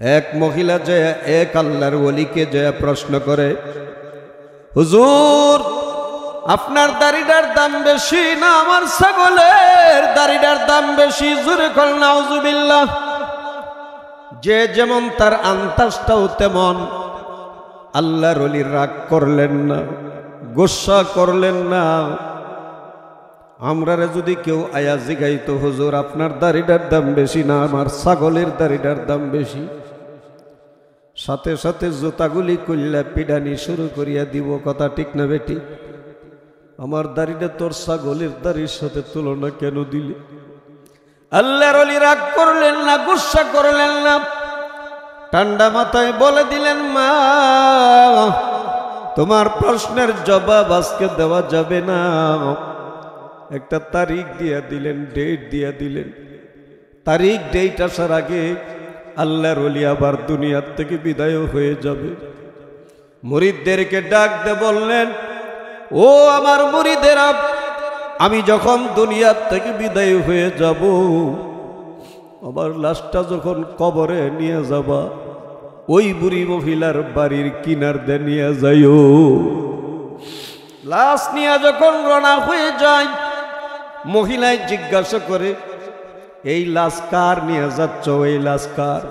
এক মহিলা যে এক আল্লাহর ওলিকে যে প্রশ্ন করে, হুজুর আপনার দাড়িটার দাম বেশি না আমার ছাগলের দাড়িটার দাম বেশি? জোরে কল নাউজুবিল্লাহ। যে যেমন তার আন্তাজটাও তেমন। আল্লাহর ওলি রাগ করলেন না, গোসা করলেন না। আমরারে যদি কেউ আয়া জিগাইতো, হুজুর আপনার দাড়িটার দাম বেশি না আমার ছাগলের দাড়িটার দাম বেশি, সাথে সাথে জুতাগুলি কইলা পিডানি শুরু করিয়া দিব। কথা ঠিক না বেটি? আমার দাড়িটা তোর ছাগলের দাড়ির সাথে তুলনা কেন দিলি? আল্লাহর ওলি রাগ করলেন না, গুসা করলেন না, ঠান্ডা মাথায় বলে দিলেন, মা তোমার প্রশ্নের জবাব আজকে দেওয়া যাবে না। একটা তারিখ দিয়া দিলেন, ডেট দিয়া দিলেন। তারিখ ডেট আসার আগে আল্লাহর ওলি আবার দুনিয়ার থেকে বিদায় হয়ে যাবে। মুরিদদেরকে ডাক দে বললেন, ও আমার মুরিদেরা, আমি যখন দুনিয়ার থেকে বিদায় হয়ে যাব, আমার লাশটা যখন কবরে নিয়ে যাবা, ওই বুড়ি মহিলার বাড়ির কিনার দিয়ে নিয়ে যাইও। লাশ নিয়ে যখন রওনা হয়ে যায়, মহিলায় জিজ্ঞাসা করে, এই লাশ কার নিয়ে যাচ্ছ? এই লাশ কার?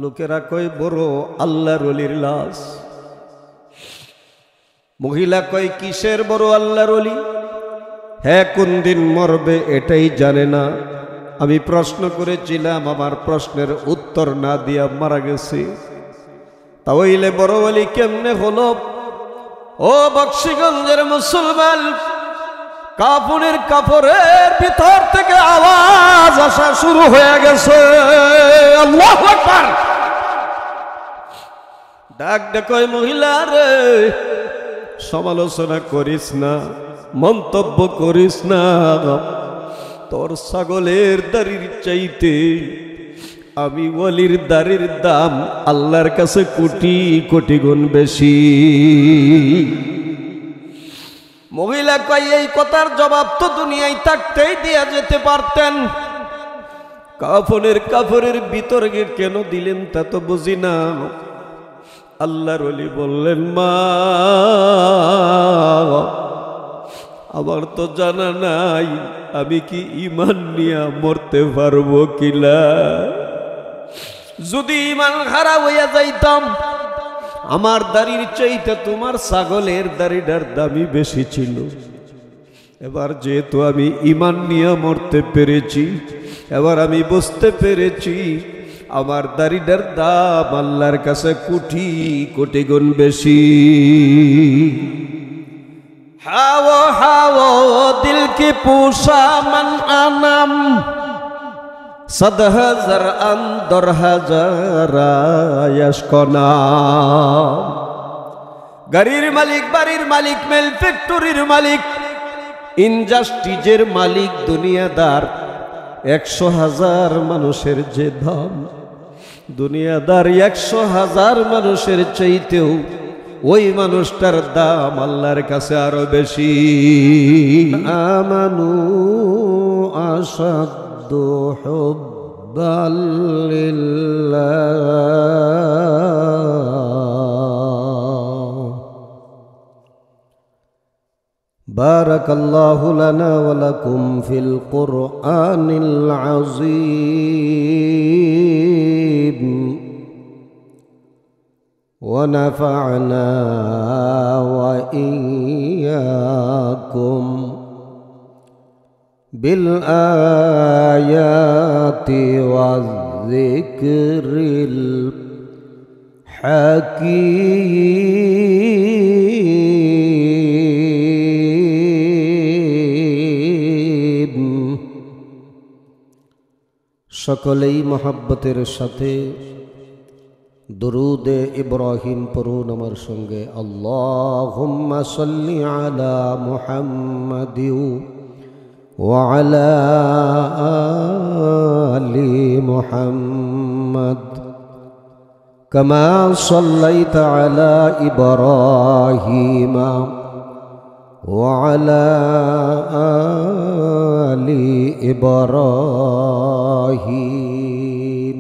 লোকেরা কয়, বড় আল্লাহর ওলির লাশ। মহিলা কয়, কিসের বড় আল্লাহর ওলি? হ্যাঁ, কোন দিন মরবে এটাই জানে না। আমি প্রশ্ন করেছিলাম, আমার প্রশ্নের উত্তর না দিয়া মারা গেছে। তাহলে বড় ওলি কেমনে হলো? ও বক্সিগঞ্জের মুসলমান, কাফনের কাপড়ের ভিতর থেকে আওয়াজ আসা শুরু হয়ে গেছে, আল্লাহু আকবার। ডাক দেখয়, মহিলা রে, সমালোচনা করিস না, মন্তব্য করিস না। তোর ছাগলের দাড়ির চাইতে আমি ওলির দাড়ির দাম আল্লাহর কাছে কোটি কোটি গুণ বেশি। মহিলা কয়, এই কথার জবাব তো দুনিয়ায় থাকতেই দিয়া যেতে পারতেন, কাফনের কাপড়ের ভিতরে কেন দিলেন তা তো বুঝি না। আল্লাহর ওলি বললেন, মা আমার তো জানা নাই আমি কি ঈমান নিয়ে মরতে পারবো কিনা। যদি ঈমান খারাপ হইয়া যাইতাম, আমার দাড়ির চাইতে তোমার ছাগলের দাড়িটার দামই বেশি ছিল। এবার যেহেতু আমি ঈমান নিয়ে মরতে পেরেছি, এবার আমি বুঝতে পেরেছি আমার দাড়িটার দাম আল্লাহর কাছে কোটি কোটি গুণ বেশি। হাও হাও দিল কি পুষা মান আনাম, সদ হাজার আন্দর হাজার ইয়াশকনা। গাড়ির মালিক, বাড়ির মালিক, মেল ফ্যাক্টরির মালিক, ইন্ডাস্ট্রিজের মালিক, দুনিয়াদার, 100,000 মানুষের যে দাম, দুনিয়াদার 100,000 মানুষের চাইতেও ওই মানুষটার দাম আল্লাহর কাছে আরো বেশি। আমানু আসাদ্দু হুব্বাল লিল্লাহ। বারাকাল্লাহু লানা ওয়া লাকুম ফিল কুরআনিল আযীম ওয়া নাফা'না ওয়া ইয়্যাকুম বিল আয়াতি ওয়াজ যিকরিল হাকীম। সকলেই মহব্বতের সাথে দুরুদে ইব্রাহিম পড়ুন আমার সঙ্গে। আল্লাহুম্মা সাল্লি আলা মুহাম্মাদিন ওয়া আলা আলি মুহাম্মাদ কামা সাল্লাইতা আলা ইব্রাহিম ওয়া আলা আলি ইব্রাহিম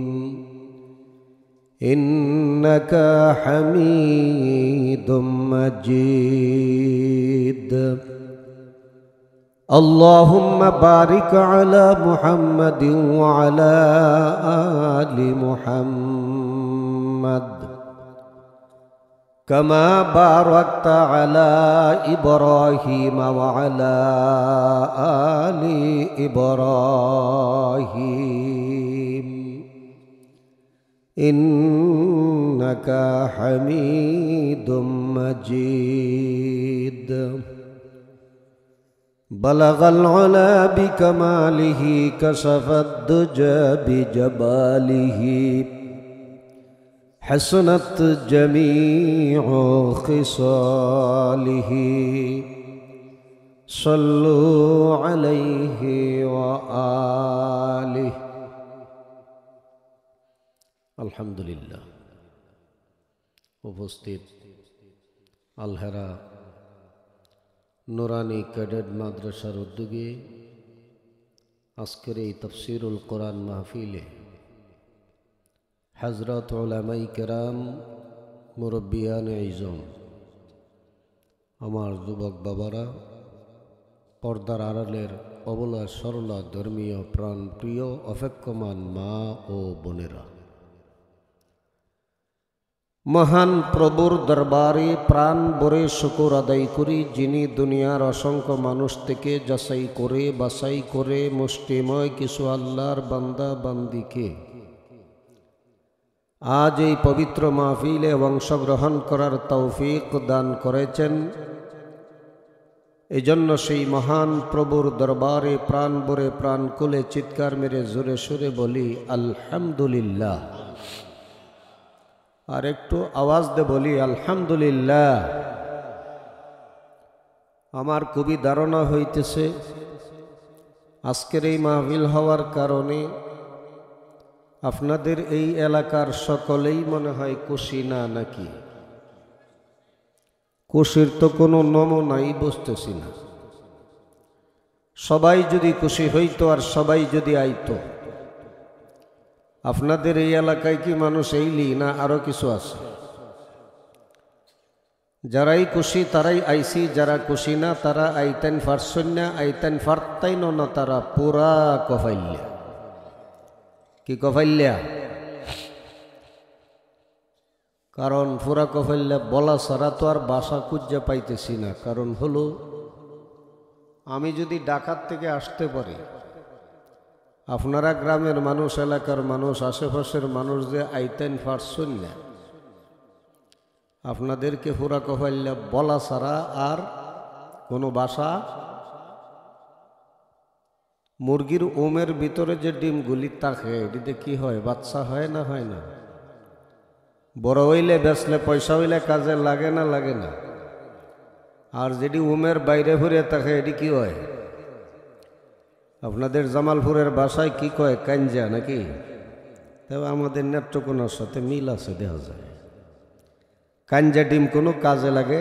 إنك حميد مجيد اللهم بارك على محمد وعلى آل محمد كما باركت على إبراهيم وعلى آل إبراهيم إنك حميد مجيد بلغ العلا بكماله كشف الدجى بجباله حسنت جميع خصاله صلوا عليه وآله আলহামদুলিল্লাহ। উপস্থিত আলহেরা নুরানি ক্যাডেট মাদ্রাসার উদ্যোগে আজকের এই তাফসীরুল কোরআন মাহফিলে হযরত উলামায়ে কেরাম, মুরব্বিয়ানে ইজম, আমার যুবক বাবারা, পর্দার আড়ালের অবলা সরলা ধর্মীয় প্রাণপ্রিয় অপেক্ষমান মা ও বোনেরা, মহান প্রভুর দরবারে প্রাণ ভরে শুকর আদায় করি, যিনি দুনিয়ার অসংখ্য মানুষ থেকে যাচাই করে বাছাই করে মুষ্টিময় কিছু আল্লাহর বান্দা বান্দিকে আজ এই পবিত্র মাহফিলে অংশগ্রহণ করার তৌফিক দান করেছেন। এজন্য সেই মহান প্রভুর দরবারে প্রাণ ভরে প্রাণ খুলে চিৎকার মেরে জোরে সুরে বলি আলহামদুলিল্লাহ। আর একটু আওয়াজ দিয়ে বলি আলহামদুলিল্লাহ। আমার খুবই ধারণা হইতেছে আজকের এই মাহফিল হওয়ার কারণে আপনাদের এই এলাকার সকলেই মনে হয় খুশি না, নাকি? খুশির তো কোনো নমুনাই বুঝতেছি না। সবাই যদি খুশি হইতো আর সবাই যদি আইতো, আপনাদের এই এলাকায় কি মানুষ এইলি না আরো কিছু আছে? যারাই খুশি তারাই আইসি, যারা খুশি না তারা আইতেন ফারসন না, আইতেন ফারতাই না, তারা পুরা কফাইল্যা। কি কফাইল্যা? কারণ পুরা কফাইল্যা বলা ছাড়া তো আর বাসা খুঁজে পাইতেছি না। কারণ হলো, আমি যদি ঢাকার থেকে আসতে পারি, আপনারা গ্রামের মানুষ, এলাকার মানুষ, আশেপাশের মানুষ যে আইতেন ফারসন না, আপনাদেরকে পুরা কফাইল্যা বলা ছাড়া আর কোনো বাসা। মুরগির ওমের ভিতরে যে ডিমগুলি থাকে, এটিতে কি হয়? বাচ্চা হয় না হয় না? বড় হইলে বেচলে পয়সা হইলে কাজে লাগে না লাগে না? আর যেটি ওমের বাইরে ঘুরে থাকে এটি কি হয়? আপনাদের জামালপুরের ভাষায় কি কয়? কাঞ্জা নাকি? তবে আমাদের নেত্রকোনার সাথে মিল আছে, দেখা যায়। কাঞ্জা ডিম কোনো কাজে লাগে,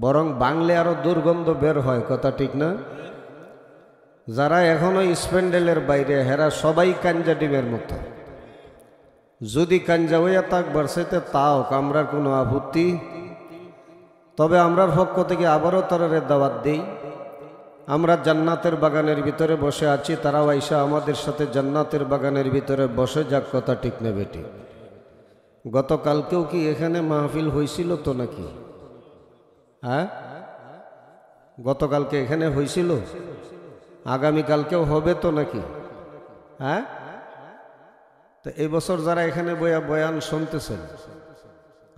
বরং বাংলে আরো দুর্গন্ধ বের হয়। কথা ঠিক না? যারা এখনো স্প্যান্ডেলের বাইরে, হেরা সবাই কাঞ্জা ডিমের মতো। যদি কাঞ্জা হইয়া থাকবার সেতে তাও কামরার কোনো আপত্তি। তবে আমরার পক্ষ থেকে আবারও তারারে দাওয়াত দেই। আমরা জান্নাতের বাগানের ভিতরে বসে আছি, তারাও আইসা আমাদের সাথে জান্নাতের বাগানের ভিতরে বসে যাক। কথা ঠিক না বেটি? গতকালকেও কি এখানে মাহফিল হয়েছিল তো নাকি? হ্যাঁ, গতকালকে এখানে হয়েছিল, আগামীকালকেও হবে তো নাকি? হ্যাঁ, তো এই বছর যারা এখানে বয়ান শুনতেছেন,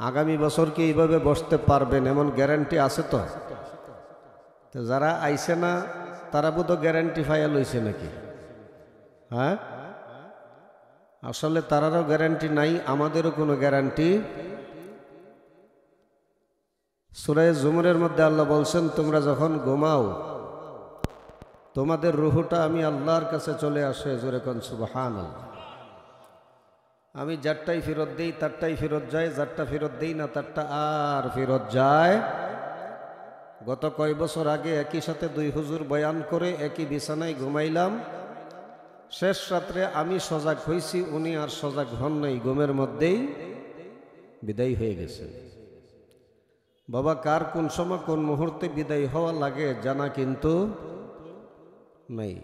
আগামী বছর কি এইভাবে বসতে পারবেন এমন গ্যারান্টি আছে তো? তো যারা আইছে না তারা বোধ গ্যারান্টি ফাইল হইছে নাকি? হ্যাঁ, আসলে তারারও গ্যারান্টি নাই, আমাদেরও কোনো গ্যারান্টি। সূরা জুমরের মধ্যে আল্লাহ বলছেন, তোমরা যখন ঘুমাও তোমাদের রুহটা আমি আল্লাহর কাছে চলে আসে। জোরে কোন সুবহানাল্লাহ। আমি যারটাই ফেরত দেই তারটাই ফেরত যায়, যারটা ফেরত দেই না তারটা আর ফেরত যায়। গত কয় বছর আগে একই সাথে দুই হুজুর বয়ান করে একই বিছানায় ঘুমাইলাম। শেষ রাত্রে আমি সজাগ হয়েছি, উনি আর সজাগ হন নাই, ঘুমের মধ্যেই বিদায় হয়ে গেছেন। বাবা কার কোন সময় কোন মুহূর্তে বিদায় হওয়া লাগে জানা কিন্তু নাই।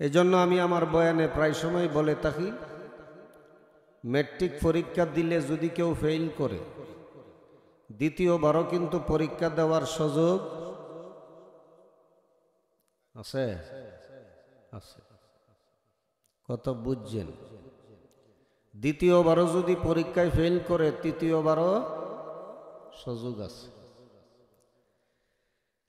এই জন্য আমি আমার বয়ানে প্রায় সময় বলে থাকি, ম্যাট্রিক পরীক্ষা দিলে যদি কেউ ফেল করে, দ্বিতীয়বারও কিন্তু পরীক্ষা দেওয়ার সুযোগ আছে। আছে, কত বুঝছেন? দ্বিতীয়বারও যদি পরীক্ষায় ফেল করে, তৃতীয়বারও সুযোগ আছে।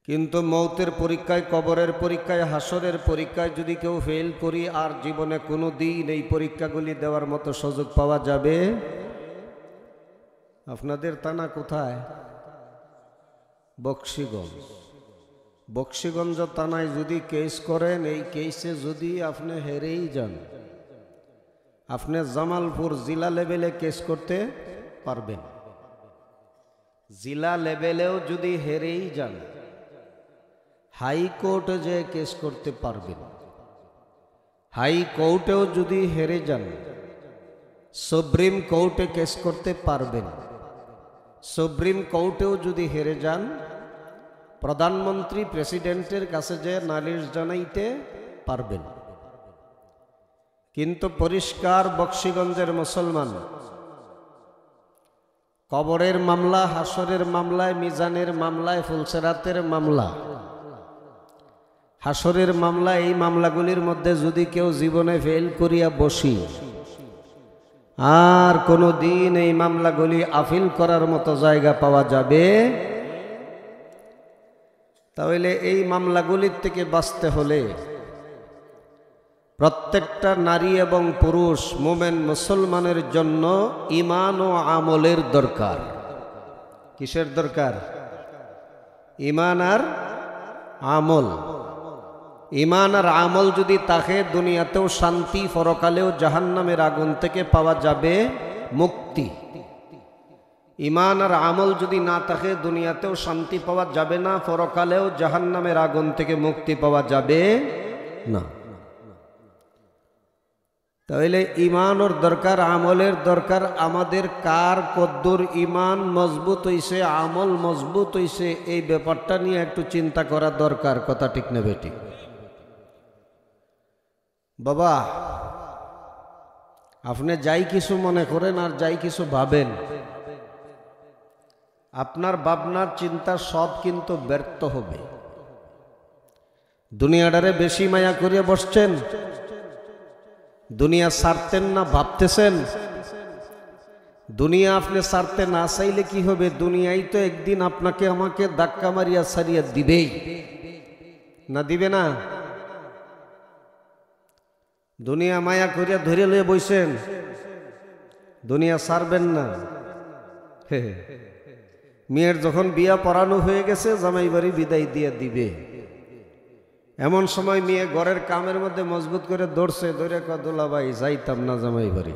কিন্তু মৌতের পরীক্ষায়, কবরের পরীক্ষায়, হাসরের পরীক্ষায় যদি কেউ ফেল করি, আর জীবনে কোনো দিন এই পরীক্ষাগুলি দেওয়ার মতো সুযোগ পাওয়া যাবে? আপনাদের থানা কোথায়? বক্সিগঞ্জ। বক্সিগঞ্জ থানায় যদি কেস করেন, এই কেসে যদি আপনি হেরেই যান, আপনি জামালপুর জেলা লেভেলে কেস করতে পারবেন। জেলা লেভেলেও যদি হেরেই যান, হাইকোর্টে যে কেস করতে পারবেন। হাইকোর্টেও যদি হেরে যান, সুপ্রিম কোর্টে কেস করতে পারবেন। সুপ্রিম কোর্টেও যদি হেরে যান, প্রধানমন্ত্রী প্রেসিডেন্টের কাছে যে নালিশ জানাইতে পারবেন। কিন্তু পরিষ্কার বক্সিগঞ্জের মুসলমান, কবরের মামলা, হাসরের মামলায়, মিজানের মামলায়, ফুলসেরাতের মামলা, হাসরের মামলা, এই মামলাগুলির মধ্যে যদি কেউ জীবনে ফেল করিয়া বসি, আর কোনো দিন এই মামলাগুলি আপিল করার মতো জায়গা পাওয়া যাবে? তাহলে এই মামলাগুলির থেকে বাঁচতে হলে প্রত্যেকটা নারী এবং পুরুষ মোমেন মুসলমানের জন্য ঈমান ও আমলের দরকার। কিসের দরকার? ঈমান আর আমল। ঈমান আর আমল যদি থাকে, দুনিয়াতেও শান্তি, পরকালেও জাহান্নামের আগুন থেকে পাওয়া যাবে মুক্তি। ঈমান আর আমল যদি না থাকে, দুনিয়াতেও শান্তি পাওয়া যাবে না, পরকালেও জাহান্নামের আগুন থেকে মুক্তি পাওয়া যাবে না। তাহলে ঈমানের দরকার, আমলের দরকার। আমাদের কার কদ্দুর ঈমান মজবুত হইছে, আমল মজবুত হইছে, এই ব্যাপারটা নিয়ে একটু চিন্তা করা দরকার। কথা ঠিক না বেটি? বাবা, আপনি যাই কিছু মনে করেন আর যাই কিছু ভাবেন, আপনার ভাবনার চিন্তা সব কিন্তু ব্যর্থ হবে। দুনিয়াটারে বেশি মায়া করিয়া বসছেন, দুনিয়া ছাড়তেন না ভাবতেছেন। দুনিয়া আপনি ছাড়তে না চাইলে কি হবে? দুনিয়াই তো একদিন আপনাকে আমাকে ধাক্কা মারিয়া ছাড়িয়া দিবেই, না দিবে না? দুনিয়া মায়া করিয়া ধরে লয়ে বইছেন, দুনিয়া ছাড়বেন না। মেয়ের যখন বিয়া পড়ানো হয়ে গেছে, জামাই বাড়ি বিদায় দিয়ে দিবে। এমন সময় মেয়ে ঘরের কামের মধ্যে মজবুত করে দৌড়ছে, দৌড়ে কদুলা ভাই যাইতাম না জামাই বাড়ি।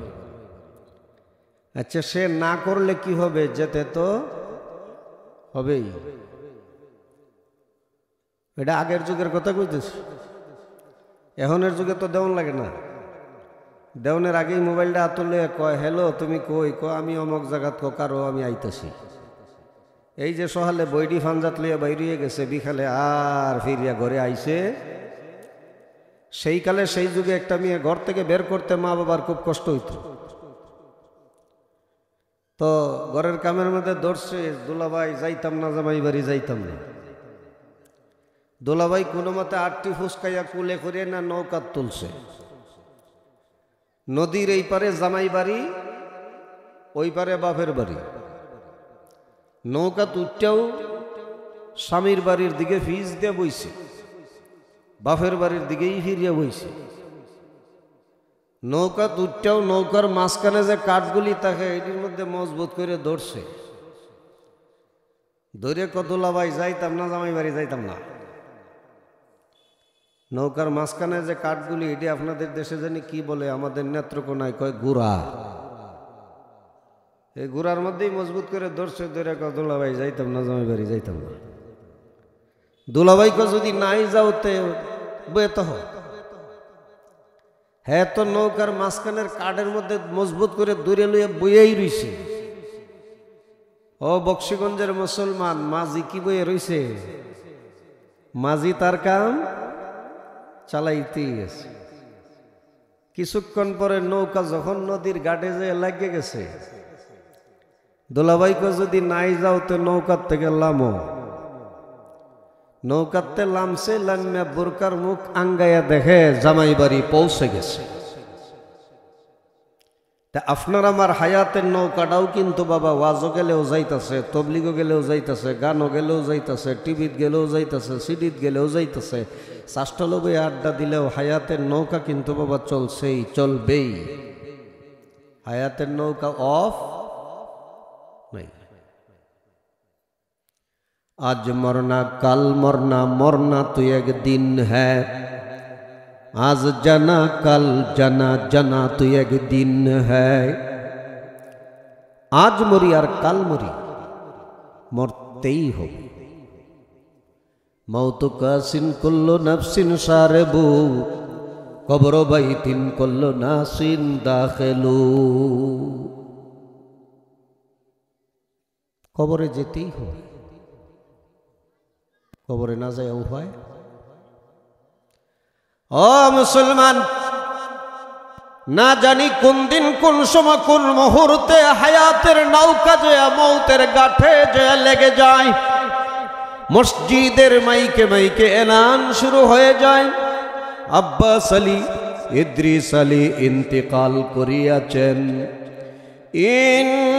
আচ্ছা, সে না করলে কি হবে? যেতে তো হবেই। এটা আগের যুগের কথা কইতেছি, এখনের যুগে তো দেওয়ান লাগে না। দেওয়ানের আগেই মোবাইলটা হাতলে কয়, হ্যালো তুমি কই? আমি অমক জায়গাত কারো আমি আইতাছি। এই যে সহালে বৈডি ফানজাত লইয়া বাইরিয়ে গেছে, বিকালে আর ফিরিয়া ঘরে আইছে। সেই কালে সেই যুগে একটা মেয়ে ঘর থেকে বের করতে মা বাবার খুব কষ্ট হইত। তো ঘরের কামের মধ্যে দৌড়ছে, দুলাভাই যাইতাম না জামাই বাড়ি, যাইতাম না। দুলাভাই কোনো মতে আটটি ফুসকাইয়া কুলে করে না নৌকা তুলছে। নদীর এই পারে জামাই বাড়ি, ওই পারে বাপের বাড়ি। নৌকা তুলটাও স্বামীর বাড়ির দিকে ফিজ দিয়ে বইছে, বাপের বাড়ির দিকেই ফিরিয়া বইছে। নৌকা তুলটাও নৌকার মাঝখানে যে কাঠগুলি থাকে, এটির মধ্যে মজবুত করে ধরছে। ধরে কদুলা ভাই যাইতাম না জামাই বাড়ি, যাইতাম না। নৌকার মাঝখানে যে কাঠগুলি, এটি আপনাদের দেশে জানি কি বলে, আমাদের নেত্রকোনায় কয় গুড়া। এই গুড়ার মধ্যেই মজবুত করে ধরছে, ধরে কদুলা ভাই যাইতাম না জামাই বাড়ি, যাইতাম না। দুলাভাইকে যদি নাই যাও তে বেত হ্যাঁ তো নৌকার মাঝখানের কাঠের মধ্যে মজবুত করে দূরে লইয়া বইয়াই রইছে। ও বক্সিগঞ্জের মুসলমান, মাঝি কি বইয়ে রইছে? মাঝি তার কাম চালাইতেই গেছে। কিছুক্ষণ পরে নৌকা যখন নদীর ঘাটে যে লাগিয়ে গেছে, দোলাভাইকে যদি নাই যাও তো নৌকার থেকে লামো। নৌকাতে লামছে, লামিয়া বোরকার মুখ আঙ্গাইয়া দেখে জামাই বাড়ি পৌঁছে গেছে। তা আপনার আমার হায়াতের নৌকাটাও কিন্তু বাবা ওয়াজও গেলেও যাইতেছে, তবলিগও গেলেও যাইতেছে, গানও গেলেও যাইতেছে, টিভিত গেলেও যাইতেছে, সিডিত গেলেও যাইতেছে, চাষ্টলবে আড্ডা দিলেও হায়াতের নৌকা কিন্তু বাবা চলছেই, চলবেই। হায়াতের নৌকা অফ নাই। আজ মরনা কাল মরনা, মরনা তো একদিন হ্যাঁ। আজ জানা কাল জানা, জানা তো একদিন হ্যাঁ। আজ মরি আর কাল মরি, মরতেই হবে। মৌত কাসিন কুল্লু নাফসিন সারেবু, কবর বাইতিন কুল্লু নাসিন দাখিলু। কবরে যেতেই হবে, কবরে না যায় উপায়। ও মুসলমান, না জানি কোন দিন কোন সময় কোন মুহূর্তে হায়াতের নৌকা যে মৌতের গাঠে যে লেগে যায়। মসজিদের মাইকে মাইকে এলান শুরু হয়ে যায়, আব্বাস আলী ইদ্রিস আলী ইন্তেকাল করিয়াছেন। ইন্না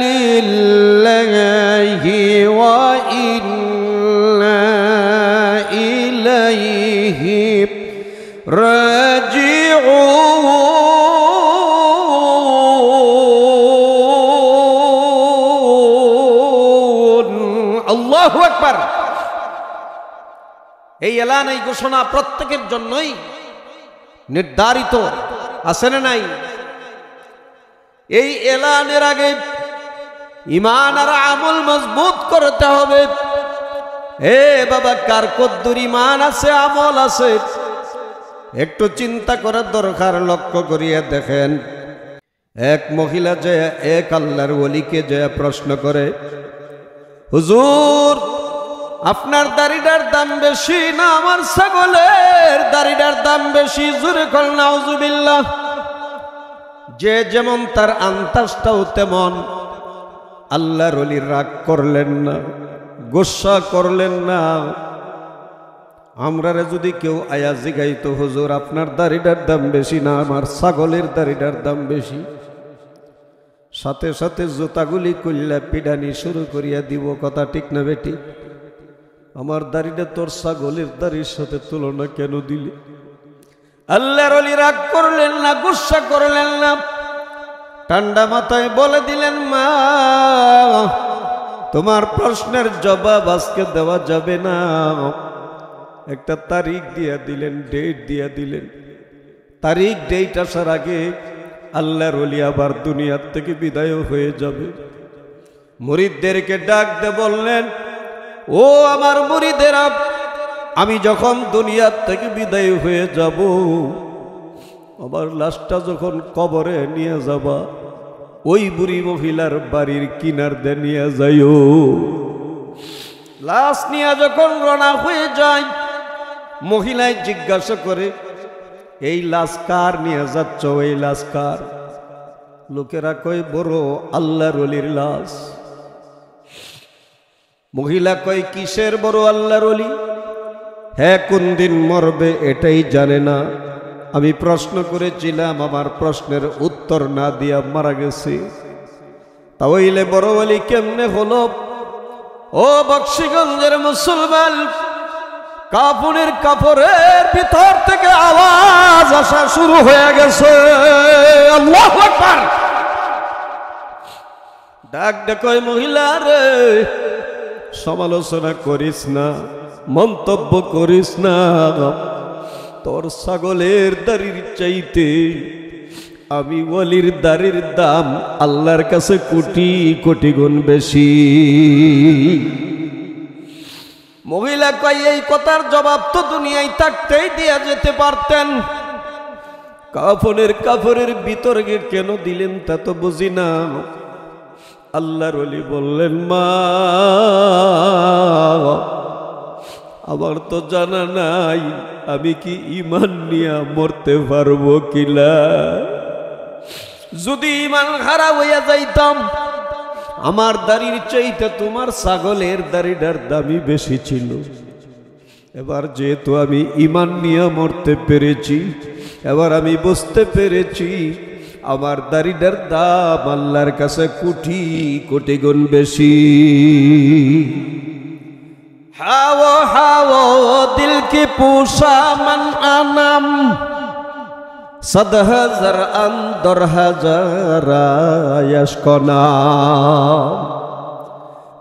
লিল্লাহি ওয়া ইন্না ইলাইহি রাজিউন। আল্লাহু আকবার। এই এলান, এই ঘোষণা প্রত্যেকের জন্যই নির্ধারিত, আছে না নাই? এই এলানের আগে ঈমান আর আমল মজবুত করতে হবে। এ বাবা, কার কদ্দুর ঈমান আছে, আমল আছে, একটু চিন্তা করার দরকার। লক্ষ্য করিয়া দেখেন, এক মহিলা যে এক আল্লাহর ওলিকে যে প্রশ্ন করে, হুজুর আপনার দাড়িটার দাম বেশি না আমার ছাগলের দাড়িটার দাম বেশি? জোরে কল নাউজুবিল্লাহ। যে যেমন তার আন্তাজটাও তেমন। আল্লাহর ওলি রাগ করলেন না, গোসা করলেন না। আমরা যদি কেউ আয়া জিগাইতো, হুজুর আপনার দাড়িটার দাম বেশি না আমার ছাগলের দাড়িটার দাম বেশি, সাথে সাথে জুতাগুলি কইলা পিডানি শুরু করিয়া দিব। কথা ঠিক না বেটি? আমার দাড়িটা তোর ছাগলের দাড়ির সাথে তুলনা কেন দিলি? আল্লাহর ওলি রাগ করলেন না, গুসা করলেন না, ঠান্ডা মাথায় বলে দিলেন, মা তোমার প্রশ্নের জবাব আজকে দেওয়া যাবে না। একটা তারিখ দিয়া দিলেন, ডেট দিয়া দিলেন। তারিখ ডেট আসার আগে আল্লাহর ওলি আবার দুনিয়ার থেকে বিদায় হয়ে যাবে। মুরিদদেরকে ডাক দে বললেন, ও আমার মুরিদেরা, আমি যখন দুনিয়ার থেকে বিদায় হয়ে যাব, আমার লাশটা যখন কবরে নিয়ে যাবা, ওই বুড়ি মহিলার বাড়ির কিনার দিয়ে নিয়ে যাইও। লাশ নিয়ে যখন রওনা হয়ে যায়, মহিলায় জিজ্ঞাসা করে, এই লাশ কার নিয়ে যাচ্ছ? এই লাশ কার? লোকেরা কয়, বড় আল্লাহর ওলির লাশ। মহিলা কয়, কিসের বড় আল্লাহর ওলি? হ্যাঁ, কোন দিন মরবে এটাই জানে না। আমি প্রশ্ন করেছিলাম, আমার প্রশ্নের উত্তর না দিয়া মারা গেছে। তাহলে বড় ওলি কেমনে হলো? ও বক্সিগঞ্জের মুসলমান, কাফনের কাপড়ের ভিতর থেকে আওয়াজ আসা শুরু হয়ে গেছে। আল্লাহু আকবার। ডাক ডাকয়, মহিলা রে, সমালোচনা করিস না, মন্তব্য করিস না। তোর ছাগলের দাড়ির চাইতে আমি ওলির দাড়ির দাম আল্লাহর কাছে কোটি কোটি গুণ বেশি। মহিলা কয় এই কথার জবাব তো দুনিয়ায় থাকতেই দিয়া যেতে পারতেন, কাফনের ভিতরে কেন দিলেন তা তো বুঝি না। আল্লাহর ওলি বললেন, মা আমার তো জানা নাই আমি কি ঈমান নিয়ে মরতে পারবো কিনা। যদি ঈমান খারাপ হইয়া যাইতাম, আমার দাড়ির চাইতে তোমার ছাগলের দাড়িটার দামই বেশি ছিল। এবার যেহেতু আমি ঈমান নিয়ে মরতে পেরেছি, এবার আমি বুঝতে পেরেছি আমার দাড়িটার দাম আল্লাহর কাছে কোটি কোটি গুণ বেশি। হাওয়া হাওয়া দিল কি পুষা মান আনাম, ৭০০০ আন্দর হাজারা ইয়াশকনা।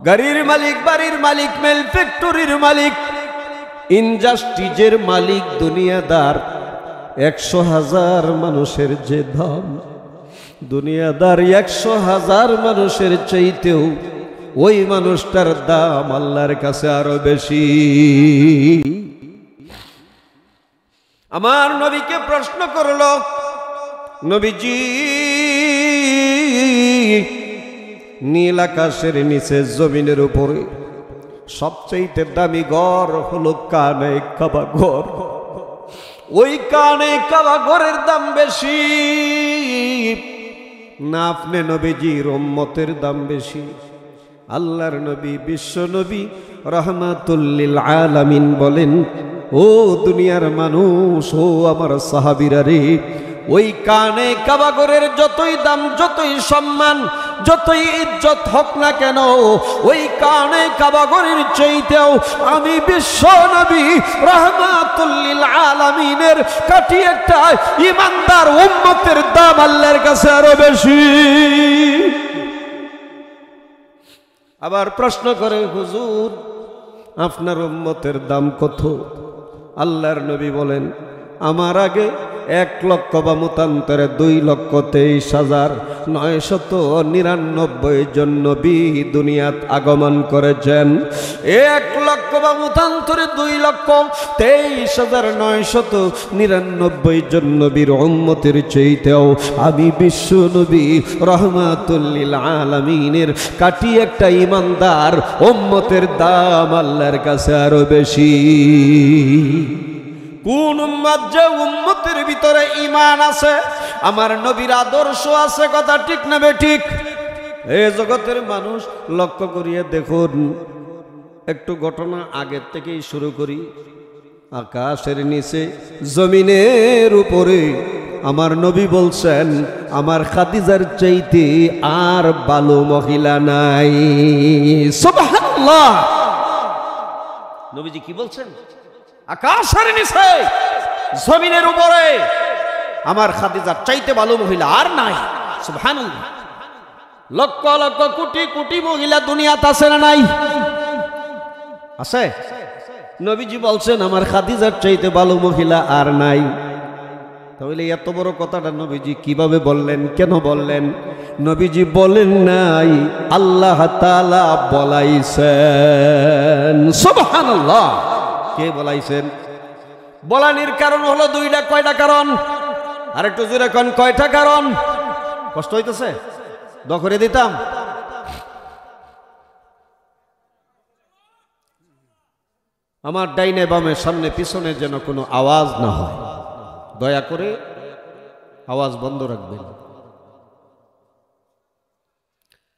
গাড়ির মালিক, বাড়ির মালিক, মেল ফ্যাক্টরির মালিক, ইন্ডাস্ট্রিজের মালিক, দুনিয়াদার, ১০০,০০০ মানুষের যে দাম, দুনিয়াদার ১০০,০০০ মানুষের চাইতেও ওই মানুষটার দাম আল্লাহর কাছে আরো বেশি। আমার নবীকে প্রশ্ন করলো, নবীজি নীল আকাশের নিচে জমিনের উপরে সবচাইতে দামি ঘর হলো কানে কাবা ঘর, ওই কানে কাবা ঘরের দাম বেশি না আপনি নবীজির উম্মতের দাম বেশি? আল্লাহর নবী, বিশ্ব নবী রাহমাতুল লিল আলামিন বলেন, ও দুনিয়ার মানুষ, ও আমার সাহাবীরা রে, ওই কানে কাবা ঘরের যতই দাম, যতই সম্মান, যতই ইজ্জত হোক না কেন, ওই কানে কাবা ঘরের চাইতেও আমি বিশ্ব নবী রাহমাতুল লিল আলামিনের কাটি একটা ঈমানদার উম্মতের দাম আল্লাহর কাছে আরো বেশি। আবার প্রশ্ন করে, হুজুর আপনার উম্মতের দাম কত? আল্লাহর নবী বলেন, আমার আগে ১ লক্ষ বা মতান্তরে ২,২৬,৯৯৯ জন নবী দুনিয়াত আগমন করেছেন। ১ লক্ষ বা মতান্তরে ২,২৩,৯৯৯ জন নবীর উম্মতের চাইতেও আমি বিশ্ব নবী রাহমাতুল লিল আলামিনের কাটি একটা ঈমানদার উম্মতের দাম আল্লাহর কাছে আরো বেশি। কোন উম্মত যে উম্মতের ভিতরে ঈমান আছে, আমার নবীর আদর্শ আছে, কথা ঠিক না বেঠিক? এই জগতের মানুষ লক্ষ্য করিয়ে দেখুন, একটু ঘটনা আগের থেকেই শুরু করি। আকাশের নিচে জমিনের উপরে আমার নবী বলছেন, আমার খাদিজার চাইতে আর ভালো মহিলা নাই। সুবহানাল্লাহ! নবীজি কি বলছেন? আকাশের নিচে জমিনের উপরে আমার খাদিজার চাইতে ভালো মহিলা আর নাই। সুবহানাল্লাহ! লক্ষ লক্ষ কোটি কোটি মহিলা দুনিয়াতে আছে না নাই? আছে। নবীজি বলছেন আমার খাদিজার চাইতে ভালো মহিলা আর নাই। তাহলে এত বড় কথাটা নবীজি কিভাবে বললেন, কেন বললেন? নবীজি বলেন নাই, আল্লাহ তাআলা বলাইছেন। সুবহানাল্লাহ! কে বলাইছেন? বলানির কারণ হলো দুইটা। কয়টা কারণ? আর একটু জোরে কোন, কয়টা কারণ? কষ্ট হইতেছে? দখরে দিতাম। আমার ডাইনে বামে সামনে পিছনে যেন কোনো আওয়াজ না হয়, দয়া করে আওয়াজ বন্ধ রাখবেন।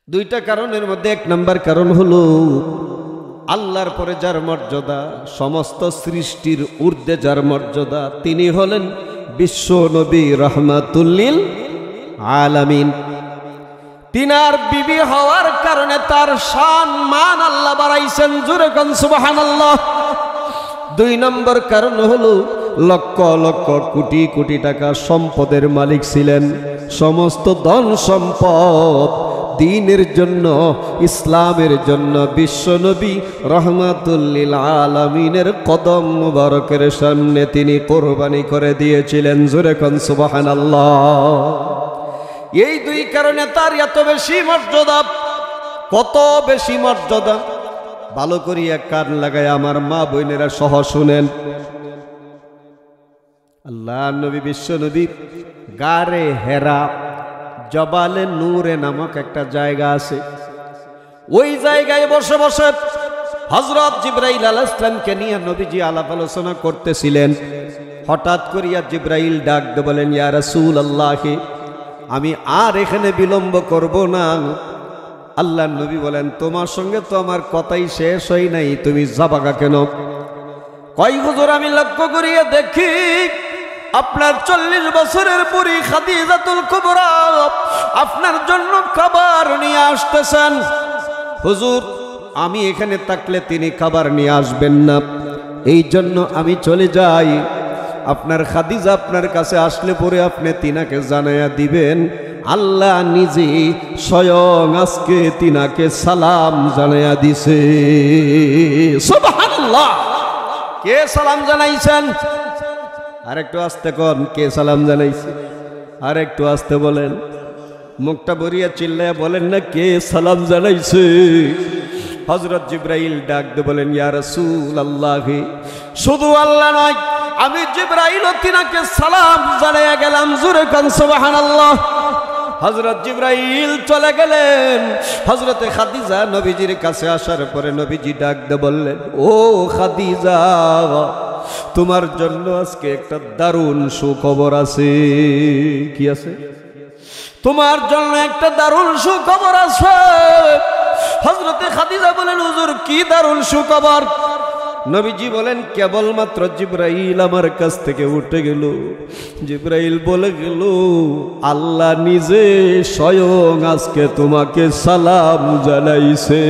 দুইটা কারণের মধ্যে ১ নম্বর কারণ হলো, আল্লাহর পরে যার মর্যাদা, সমস্ত সৃষ্টির ঊর্ধ্বে যার মর্যাদা, তিনি হলেন বিশ্ব নবী রাহমাতুল লিল আলামিন। তিনার বিবি হওয়ার কারণে তার শান মান আল্লাহ বাড়াইছেন। জোরে কোন সুবহানাল্লাহ! ২ নম্বর কারণ হলো, লক্ষ লক্ষ কোটি কোটি টাকা সম্পদের মালিক ছিলেন। সমস্ত ধন সম্পদ দ্বীনের জন্য, ইসলামের জন্য বিশ্ব নবী রাহমাতুল লিল আলামিনের কদম মুবারকের সামনে তিনি কোরবানি করে দিয়েছিলেন। জোরে কোন সুবহানাল্লাহ! এই ২ কারণে তার এত বেশি মর্যাদা। কত বেশি মর্যাদা! ভালো করিয়া কান লাগায় আমার মা বোনেরা সহ শুনেন। আল্লাহ নবী বিশ্ব নবী গারে হেরা জবালে নূরে নামক একটা জায়গা আছে। ওই জায়গায় বসে বসে হযরত জিবরাইল আলাইহিস সালামকে নিয়ে নবীজি আলাপ আলোচনা করতেছিলেন। হঠাৎ করিয়া জিবরাইল ডাক দিয়ে বলেন, ইয়া রাসূলুল্লাহ, আমি আর এখানে বিলম্ব করব না। আল্লাহর নবী বলেন, তোমার সঙ্গে তো আমার কথাই শেষ হয় নাই, তুমি যাবাগা কেন? কয় হুজুর, আমি লক্ষ্য করিয়া দেখি আপনার 40 বছরের বুড়ি খাদিজাতুল কুবরা আপনার জন্য খাবার নিয়ে আসতেছেন। হুজুর, আমি এখানে থাকলে তিনি খাবার নিয়ে আসবেন না, এই জন্য আমি চলে যাই। আপনার খাদিজা আপনার কাছে আসলে পরে আপনি তিনাকে জানাইয়া দিবেন, আল্লাহ নিজে স্বয়ং আজকে তিনাকে সালাম জানাইয়া দিছে। সুবহানাল্লাহ। কে সালাম জানাইছেন? আরেকটু আস্তে কোন, কে সালাম জানাইছে? আরেকটু আস্তে বলেন, মুখটা ভরিয়া চিল্লায়া বলেন না, কে সালাম জানাইছে? হযরত জিবরাইল ডাক দিয়ে বলেন, ইয়া রাসূলুল্লাহ, শুধু আল্লাহ নয়, আমি জিবরাইল তিনাকে সালাম জানাইয়া গেলাম। জোরে কান সুবহানাল্লাহ। হযরত জিবরাইল চলে গেলেন। হযরতে খাদিজা নবীজির কাছে আসার পরে নবীজি ডাক দিয়ে বললেন, ও খাদিজা, তোমার জন্য আজকে একটা দারুণ সুখবর আছে। কি আছে? তোমার জন্য একটা দারুণ সুখবর আছে। হযরতে খাদিজা বলেন, হুজুর কি দারুণ সুখবর? নবীজি বলেন, কেবলমাত্র জিবরাইল আমার কাছ থেকে উঠে গেল। জিবরাইল বলে গেল, আল্লাহ নিজে স্বয়ং আজকে তোমাকে সালাম জানাইছে।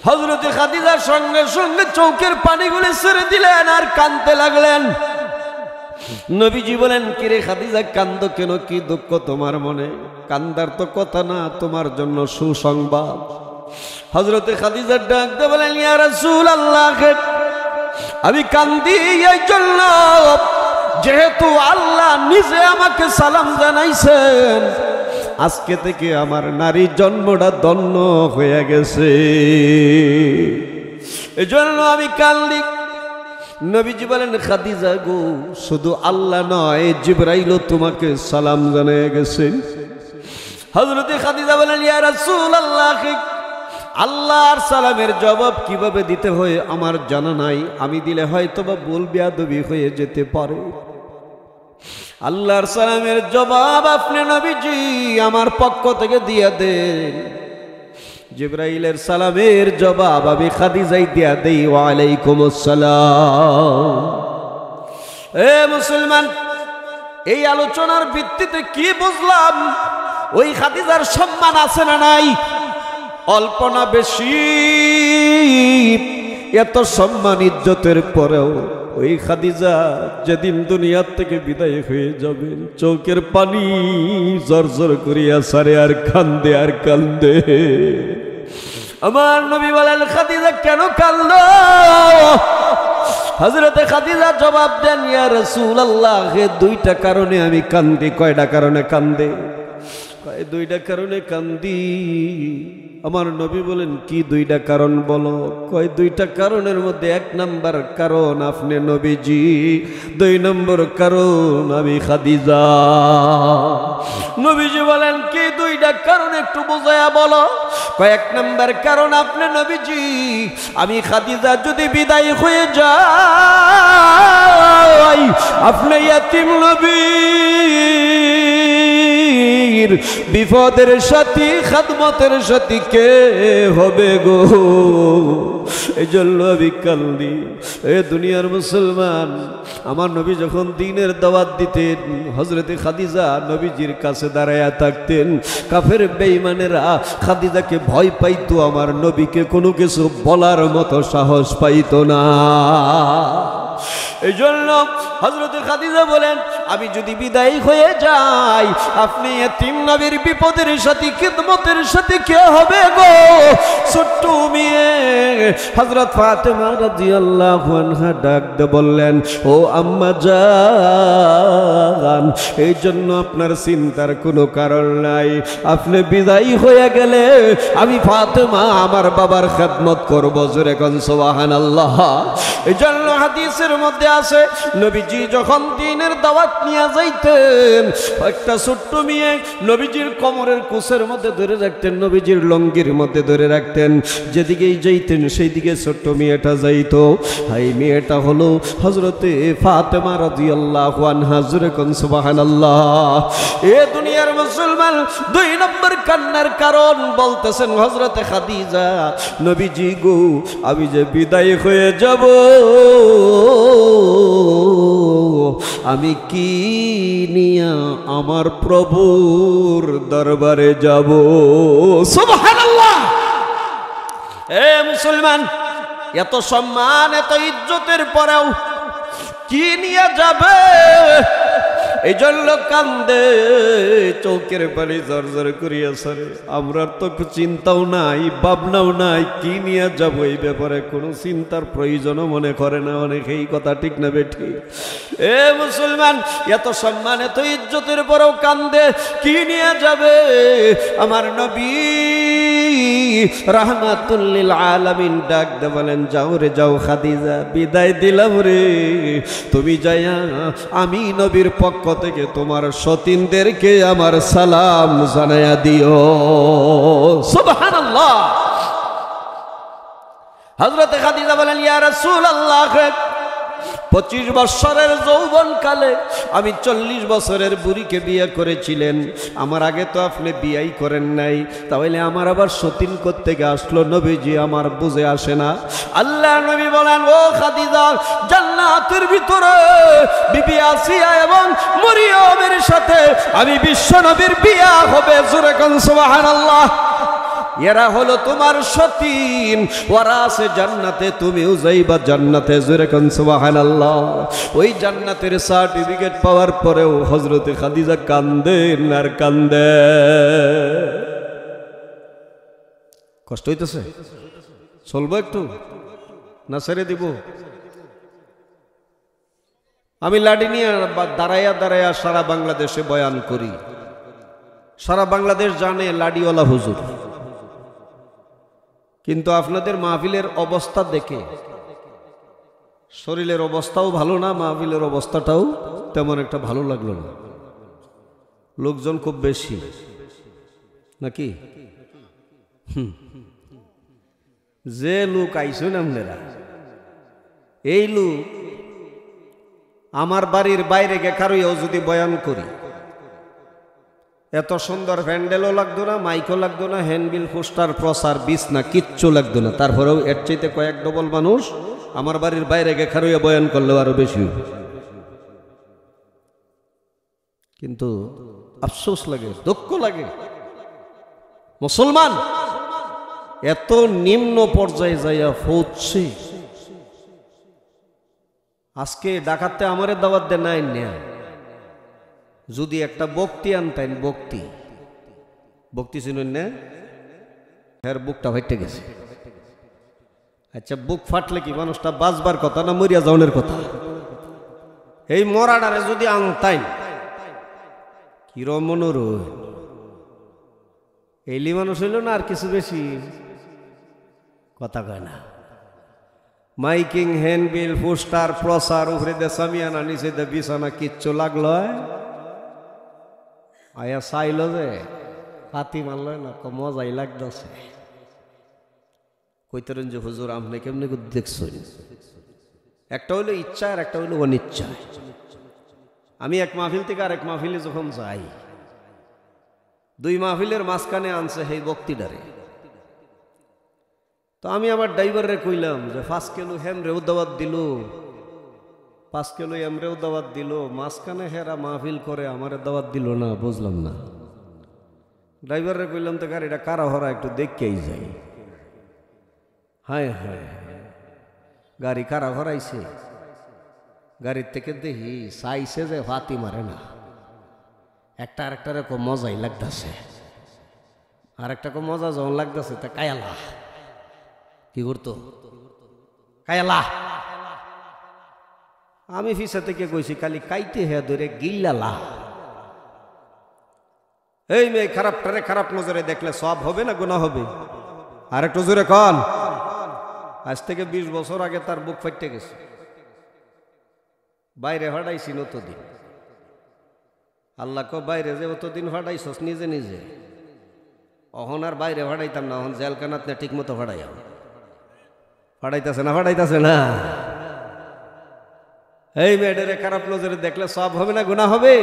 হযরতে খাদিজার সঙ্গে সঙ্গে চোখের পানিগুলি ছেড়ে দিলেন আর কাঁদতে লাগলেন। নবীজি বলেন, কিরে খাদিজা, কান্দো কেন? কি দুঃখ তোমার মনে? কান্দার তো কথা না, তোমার জন্য সুসংবাদ। হযরতে খাদিজা ডাক দিয়ে বলেন, ইয়া রাসূলুল্লাহ, আমি কান্দি এই জন্য যেহেতু আল্লাহ নিজে আমাকে সালাম জানাইছেন, আজকে থেকে আমার নারী জন্মটা ধন্য হয়ে গেছে, এজন্য আমি কান্দি। নবীজি বলেন, খাদিজা গো, শুধু আল্লাহ নয়, জিবরাইলও তোমাকে সালাম জানিয়ে গেছেন। হযরতে খাদিজা বলেন, ইয়া রাসূলুল্লাহ, আল্লাহর সালামের জবাব কিভাবে দিতে হয় আমার জানা নাই, আমি দিলে হয়তো বা ভুল বেয়াদবি হয়ে যেতে পারে। আল্লাহর সালামের জবাব আপনি নবীজি আমার পক্ষ থেকে দিয়ে দেন। জিবরাইলের সালামের জবাব আমি খাদিজাই দিয়া দেই, ওয়া আলাইকুমুস সালাম। এ মুসলমান, এই আলোচনার ভিত্তিতে কি বুঝলাম? ওই খাদিজার সম্মান আছে না নাই? অল্প না বেশি? এত সম্মান ইজ্জতের পরেও ওই খাদিজা যেদিন দুনিয়ার থেকে বিদায় হয়ে যাবেন, চোখের পানি জর্জর করিয়া সারে আর কান্দে আর কান্দে। আমার নবী বলেন, খাদিজা কেন কান্দো? হযরতে খাদিজা জবাব দেন, ইয়া রাসূলুল্লাহ, দুইটা কারণে আমি কান্দি। কয়টা কারণে কান্দে? কয় দুইটা কারণে কান্দি। আমার নবী বলেন, কি দুইটা কারণ বলো? কয় দুইটা কারণের মধ্যে এক নাম্বার কারণ আপনি নবীজি, 2 নম্বর কারণ আমি খাদিজা। নবীজি বলেন, কি দুইটা কারণ একটু বুঝায়া বলো? কয় 1 নম্বর কারণ আপনি নবীজি, আমি খাদিজা যদি বিদায় হয়ে যাই, আপনি ইয়াতীম নবী বিপদের সাথী, খাদমতের সাথী কে হবে গো? এই জন্য আমি কান্দি। এ দুনিয়ার মুসলমান, আমার নবী যখন দ্বীনের দাওয়াত দিতেন, হযরতে খাদিজা নবীজির কাছে দাঁড়ায়া থাকতেন। কাফের বেঈমানেরা খাদিজাকে ভয় পাইতো, আমার নবীকে কোনো কিছু বলার মতো সাহস পাইতো না। এই জন্য হযরতে খাদিজা বলেন, আমি যদি বিদায় হয়ে যাই, আপনি এতিম নবীর বিপদের সাথী, খিদমতের সাথী কে হবে গো? ছোট্ট মেয়ে হযরত ফাতেমা রাদিয়াল্লাহু আনহা ডাক দিয়ে বললেন, ও আম্মা জান, যান, এই জন্য আপনার চিন্তার কোনো কারণ নাই। আপনি বিদায়ী হয়ে গেলে আমি ফাতেমা আমার বাবার খেদমত করব, জোরে কোন সুবহানাল্লাহ। এই জন্য হাদিসের মধ্যে আছে নবীজি যখন দ্বীনের দাওয়াত নিয়ে যাইতেন, একটা ছোট্ট মেয়ে নবীজির কোমরের কুসের মধ্যে ধরে রাখতেন, নবীজির লঙ্গির মধ্যে ধরে রাখতেন, যেদিকেই যাইতেন সেই দিকে ছোট্ট মেয়েটা যাইতো। এই মেয়েটা হলো হযরতে ফাতেমা রাদিয়াল্লাহু আনহা, জোরে কোন সুবহানাল্লাহ। এ দুনিয়ার মুসলমান, 2 নম্বর কান্নার কারণ বলতেছেন হযরতে খাদিজা, নবীজি গো আমি যে বিদায় হয়ে যাব, আমি কি নিয়া আমার প্রভুর দরবারে যাব। সুবহানাল্লাহ। এ মুসলমান, এত সম্মান এত ইজ্জতের পরেও কি নিয়ে যাবে? এই জন্য কান্দে, চৌকের পানি জর্জর করিয়া সরে। আমরা তো চিন্তাও নাই, ভাবনাও নাই, কি নিয়ে যাব এই ব্যাপারে কোনো চিন্তার প্রয়োজনও মনে করে না অনেকে। এই কথা ঠিক না বেঠি? এ মুসলমান, এত সম্মান এত ইজ্জতের পরেও কান্দে, কি নিয়ে যাবে? আমার নবী রাহমাতুল লিল আলামিন ডাক দে বলেন, যাও রে যাও খাদিজা, বিদায় দিলাম রে, তুমি যাইয়া আমি নবীর পক্ষ থেকে তোমার সতীনদেরকে আমার সালাম জানাইয়া দিও। সুবহানাল্লাহ। হযরত খাদিজা বলেন, ইয়া রাসূলুল্লাহ, 25 বছরের যৌবন কালে আমি 40 বছরের বুড়িকে বিয়ে করেছিলেন, আমার আগে তো আপনি বিয়েই করেন নাই, তাহলে আমার আবার সতীন করতে আসলো নবীজি, আমার বুঝে আসে না। আল্লাহ নবী বলেন, ও খাদিজা, জান্নাতের ভিতরে বিবি আসিয়া এবং মরিয়মের সাথে আমি বিশ্ব নবীর বিয়ে হবে, জোরে কোন সুবহানাল্লাহ। এরা হলো তোমার সতীন, ওরা আছে জান্নাতে, তুমিও যাইবা জান্নাতে, জোরে কোন সুবহানাল্লাহ। ওই জান্নাতের সার্টিফিকেট পাওয়ার পরেও হযরতে খাদিজা কান্দেন আর কান্দে। কষ্ট হইতেছে? চলবো একটু না ছেড়ে দিব? আমি লাঠি নিয়ে দাঁড়াইয়া দাঁড়াইয়া সারা বাংলাদেশে বয়ান করি, সারা বাংলাদেশ জানে লাডিওয়ালা হুজুর। কিন্তু আপনাদের মাহফিলের অবস্থা দেখে শরীরের অবস্থাও ভালো না, মাহফিলের অবস্থাটাও তেমন একটা ভালো লাগলো না। লোকজন খুব বেশি নাকি? যে লোক আইসুন আপনারা, এই লোক আমার বাড়ির বাইরে গে কারুইও যদি বয়ান করি, এত সুন্দর প্যান্ডেলও লাগতো না, মাইকও লাগতো না, হ্যান্ডবিল, পোস্টার, প্রচার, বিছনা কিচ্ছু লাগতো না, তারপরেও এর চাইতে কয়েক ডবল মানুষ আমার বাড়ির বাইরে গে খারুইয়া বয়ান করলেও আরো বেশি। কিন্তু আফসোস লাগে, দুঃখ লাগে, মুসলমান এত নিম্ন পর্যায়ে যাইয়া পৌঁছছে। আজকে ডাকাতে আমারে দাওয়াত দেয় নাই না, যদি একটা বক্তি আনতেন, বক্তি শুনুন না, এর বুকটা ফাইটে গেছে। আচ্ছা, বুক ফাটলে কি মানুষটা বাঁচবার কথা না মরিয়া যাওয়ার কথা? এই মরাডারে যদি আনতাইন, কিরম মনোরম এইলি মানুষ হইল না, আর কিছু বেশি কথা কয় না। মাইকিং, হ্যান্ডবিল, পোস্টার, প্রচার, উপরে দে সামিয়ানা, নিচে দে বিছানা, কিচ্ছু লাগলো আয়া চাইল যে পাতি মারল না, মজাই লাগতেছে। কইতেন যে হুজুর আপনি কেমনি দেখছেন? একটা হইলো ইচ্ছা আর একটা হইলো অনিচ্ছা। আমি এক মাহফিল থেকে আরেক মাহফিলে যখন যাই, 2 মাহফিলের মাঝখানে আনছে সেই বক্তিটারে। তো আমি আমার ড্রাইভারে কইলাম যে 5 কিলো হেমরেও দাওয়াত দিল, 5 কিলো এমরেও দাওয়াত দিল, মাঝখানে হেরা মাহফিল করে আমারে দাওয়াত দিল না, বুঝলাম না। ড্রাইভারে কইলাম তো গাড়িটা কারা হরা একটু দেখেই যাই। হায় হায়, গাড়ি কারা হরাইছে, গাড়ির থেকে দেখি চাইছে যে ফাতি মারে না, একটা আরেকটারে কো মজাই লাগতেছে, আর একটা কো মজা যখন লাগতেছে তা কায়ালা কি করতো, কায়ালা। আমি ফিসা থেকে কইছি খালি কাইতে হে ধরে গিল্লালা। এই মেয়ে খারাপটারে খারাপ নজরে দেখলে সব হবে না গুনাহ হবে? আর একটু জোরে কন। আজ থেকে 20 বছর আগে তার বুক ফাইটে গেছে, বাইরে ফাটাইছি নতদিন। আল্লাহ কো বাইরে যে অতদিন ফাটাইছস নিজে নিজে, অহন আর বাইরে ফাটাইতাম না, অহন জেলখানাত না ঠিক মতো ফাটাইয়াম। ফাটাইতেছে না? ফাটাইতেছে না? এই মেয়েটারে খারাপ নজরে দেখলে সব হবে না গুনাহ হবে?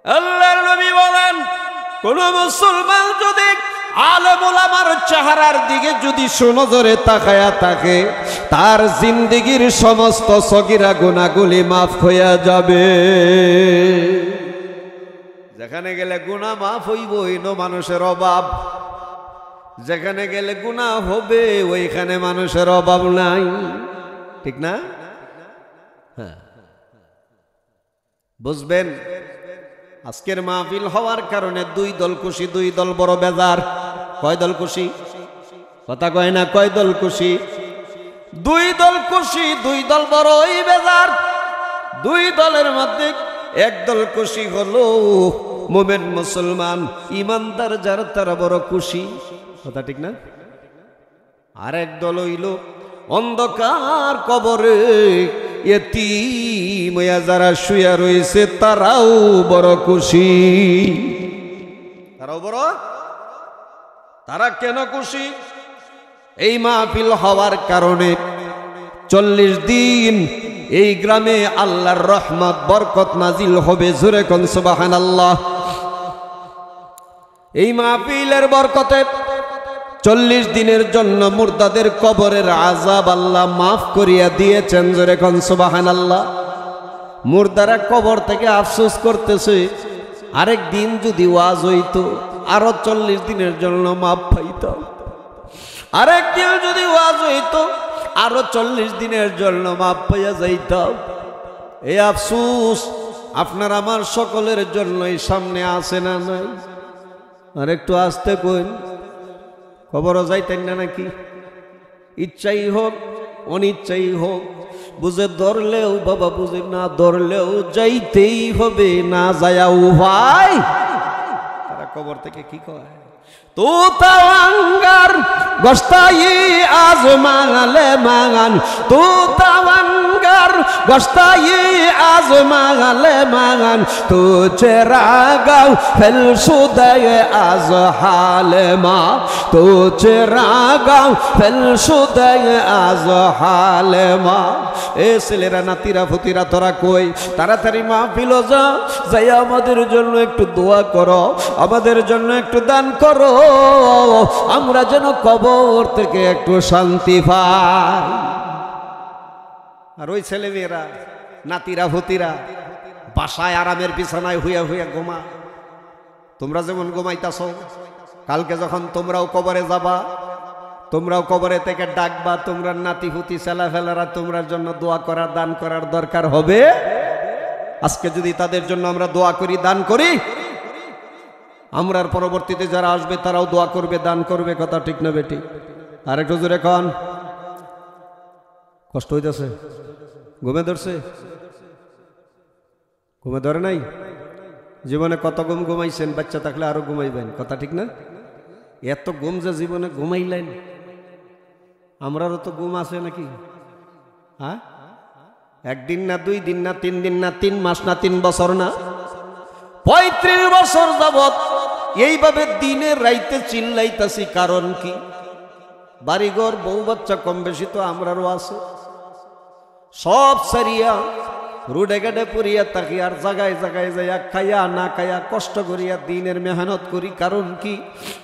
আল্লাহর নবী বলেন, কোন মুসলমান যদি আলেম ওলামার চেহারার দিকে যদি সুনজরে তাকায়া থাকে, তার জিন্দেগীর সমস্ত সগীরা গুনাহগুলি মাফ হইয়া যাবে। যেখানে গেলে গুনাহ মাফ হইব, ওইনো মানুষের অভাব। যেখানে গেলে গুনাহ হবে, ওইখানে মানুষের অভাব নাই। ঠিক না? হ্যাঁ, বুঝবেন। আজকের মাহফিল হওয়ার কারণে 2 দল খুশি, 2 দল বড় বেজার। কয় দল খুশি? কথা কয় না, কয় দল খুশি? 2 দল খুশি, 2 দল বড়ই বেজার। 2 দলের মধ্যে এক দল খুশি হলো মুমিন মুসলমান ইমানদার, যারা তারা বড় খুশি। কথা ঠিক না? আর এক দল হইল অন্ধকার কবরে ইয়তীম হইয়া যারা শুয়া রয়েছে, তারাও বড় খুশি। তারাও বড়। তারা কেন খুশি? এই মাহফিল হওয়ার কারণে 40 দিন এই গ্রামে আল্লাহর রহমত বরকত নাজিল হবে। জোরে কোন সুবহানাল্লাহ। এই মাহফিলের বরকতে 40 দিনের জন্য মুর্দাদের কবরের আযাব আল্লাহ মাফ করিয়া দিয়েছেন। জোরে কোন সুবহানাল্লাহ। মুর্দারা কবর থেকে আফসোস করতেছে, আরেক দিন যদি ওয়াজ হইতো আরো 40 দিনের জন্য মাফ পাইতাম। আরেক দিন যদি ওয়াজ হইতো আরো 40 দিনের জন্য মাফ পাইয়া যাইতাম। এই আফসোস আপনার আমার সকলের জন্যই সামনে আসে না নাই? আর একটু আসতে কইন, কবরও যাইতেন না নাকি? ইচ্ছাই হোক অনিচ্ছাই হোক, বুঝে ধরলেও বাবা, বুঝে না ধরলেও যাইতেই হবে, না যায়াও ভাই। তারা কবর থেকে কি কয়? তু তাওয়াঙ্গার গস্তাই আজ মাঙালে মাঙান, তু তাওয়াঙ্গার গস্তাই আজ মাঙালে মাঙান, তু চেরাগাও ফেল সুদায় আজ হালে মা, তু চেরাগাও ফেল সুদায় আজ হালে মা। এ ছেলেরা নাতিরা ফুতিরা তোরা কই, তাড়াতাড়ি মাহফিল যা, যাই আমাদের জন্য একটু দোয়া করো, আমাদের জন্য একটু দান করো, আমরা যেন কবর থেকে একটু শান্তি পাই। আর ওই ছেলে মেয়েরা নাতিরা ভতিরা বাসায় আরামের বিছানায় হুইয়া হুইয়া ঘুমা। তোমরা যেমন ঘুমাইতাছ, কালকে যখন তোমরাও কবরে যাবা, তোমরাও কবরে থেকে ডাকবা, তোমরা নাতি হুতি ছেলা ফেলারা তোমরার জন্য দোয়া করার দান করার দরকার হবে। আজকে যদি তাদের জন্য আমরা দোয়া করি, দান করি, আমরার পরবর্তীতে যারা আসবে তারাও দোয়া করবে, দান করবে। কথা ঠিক না বেটি? আর একটু জোরে কন। কষ্ট হইতেছে? ঘুমে ধরছে? ঘুমে ধরে নাই? জীবনে কত ঘুম ঘুমাইছেন? বাচ্চা থাকলে আরো ঘুমাইবেন। কথা ঠিক না? এত ঘুম যে জীবনে ঘুমাইলেন, আমরারও তো ঘুম আছে নাকি? হ্যাঁ, 1 দিন না 2 দিন না 3 দিন না 3 মাস না 3 বছর না 35 বছর যাবত এইভাবে দিনে রাইতে চিল্লাইতাছি। কারণ কি? বাড়িঘর বউ বাচ্চা কম বেশি তো আমরারও আছে, সব সারিয়া রোডে ঘাটে পড়িয়া থাকি, আর জায়গায় জায়গায় যাইয়া খাইয়া না খাইয়া কষ্ট করিয়া দিনের মেহনত করি। কারণ কি?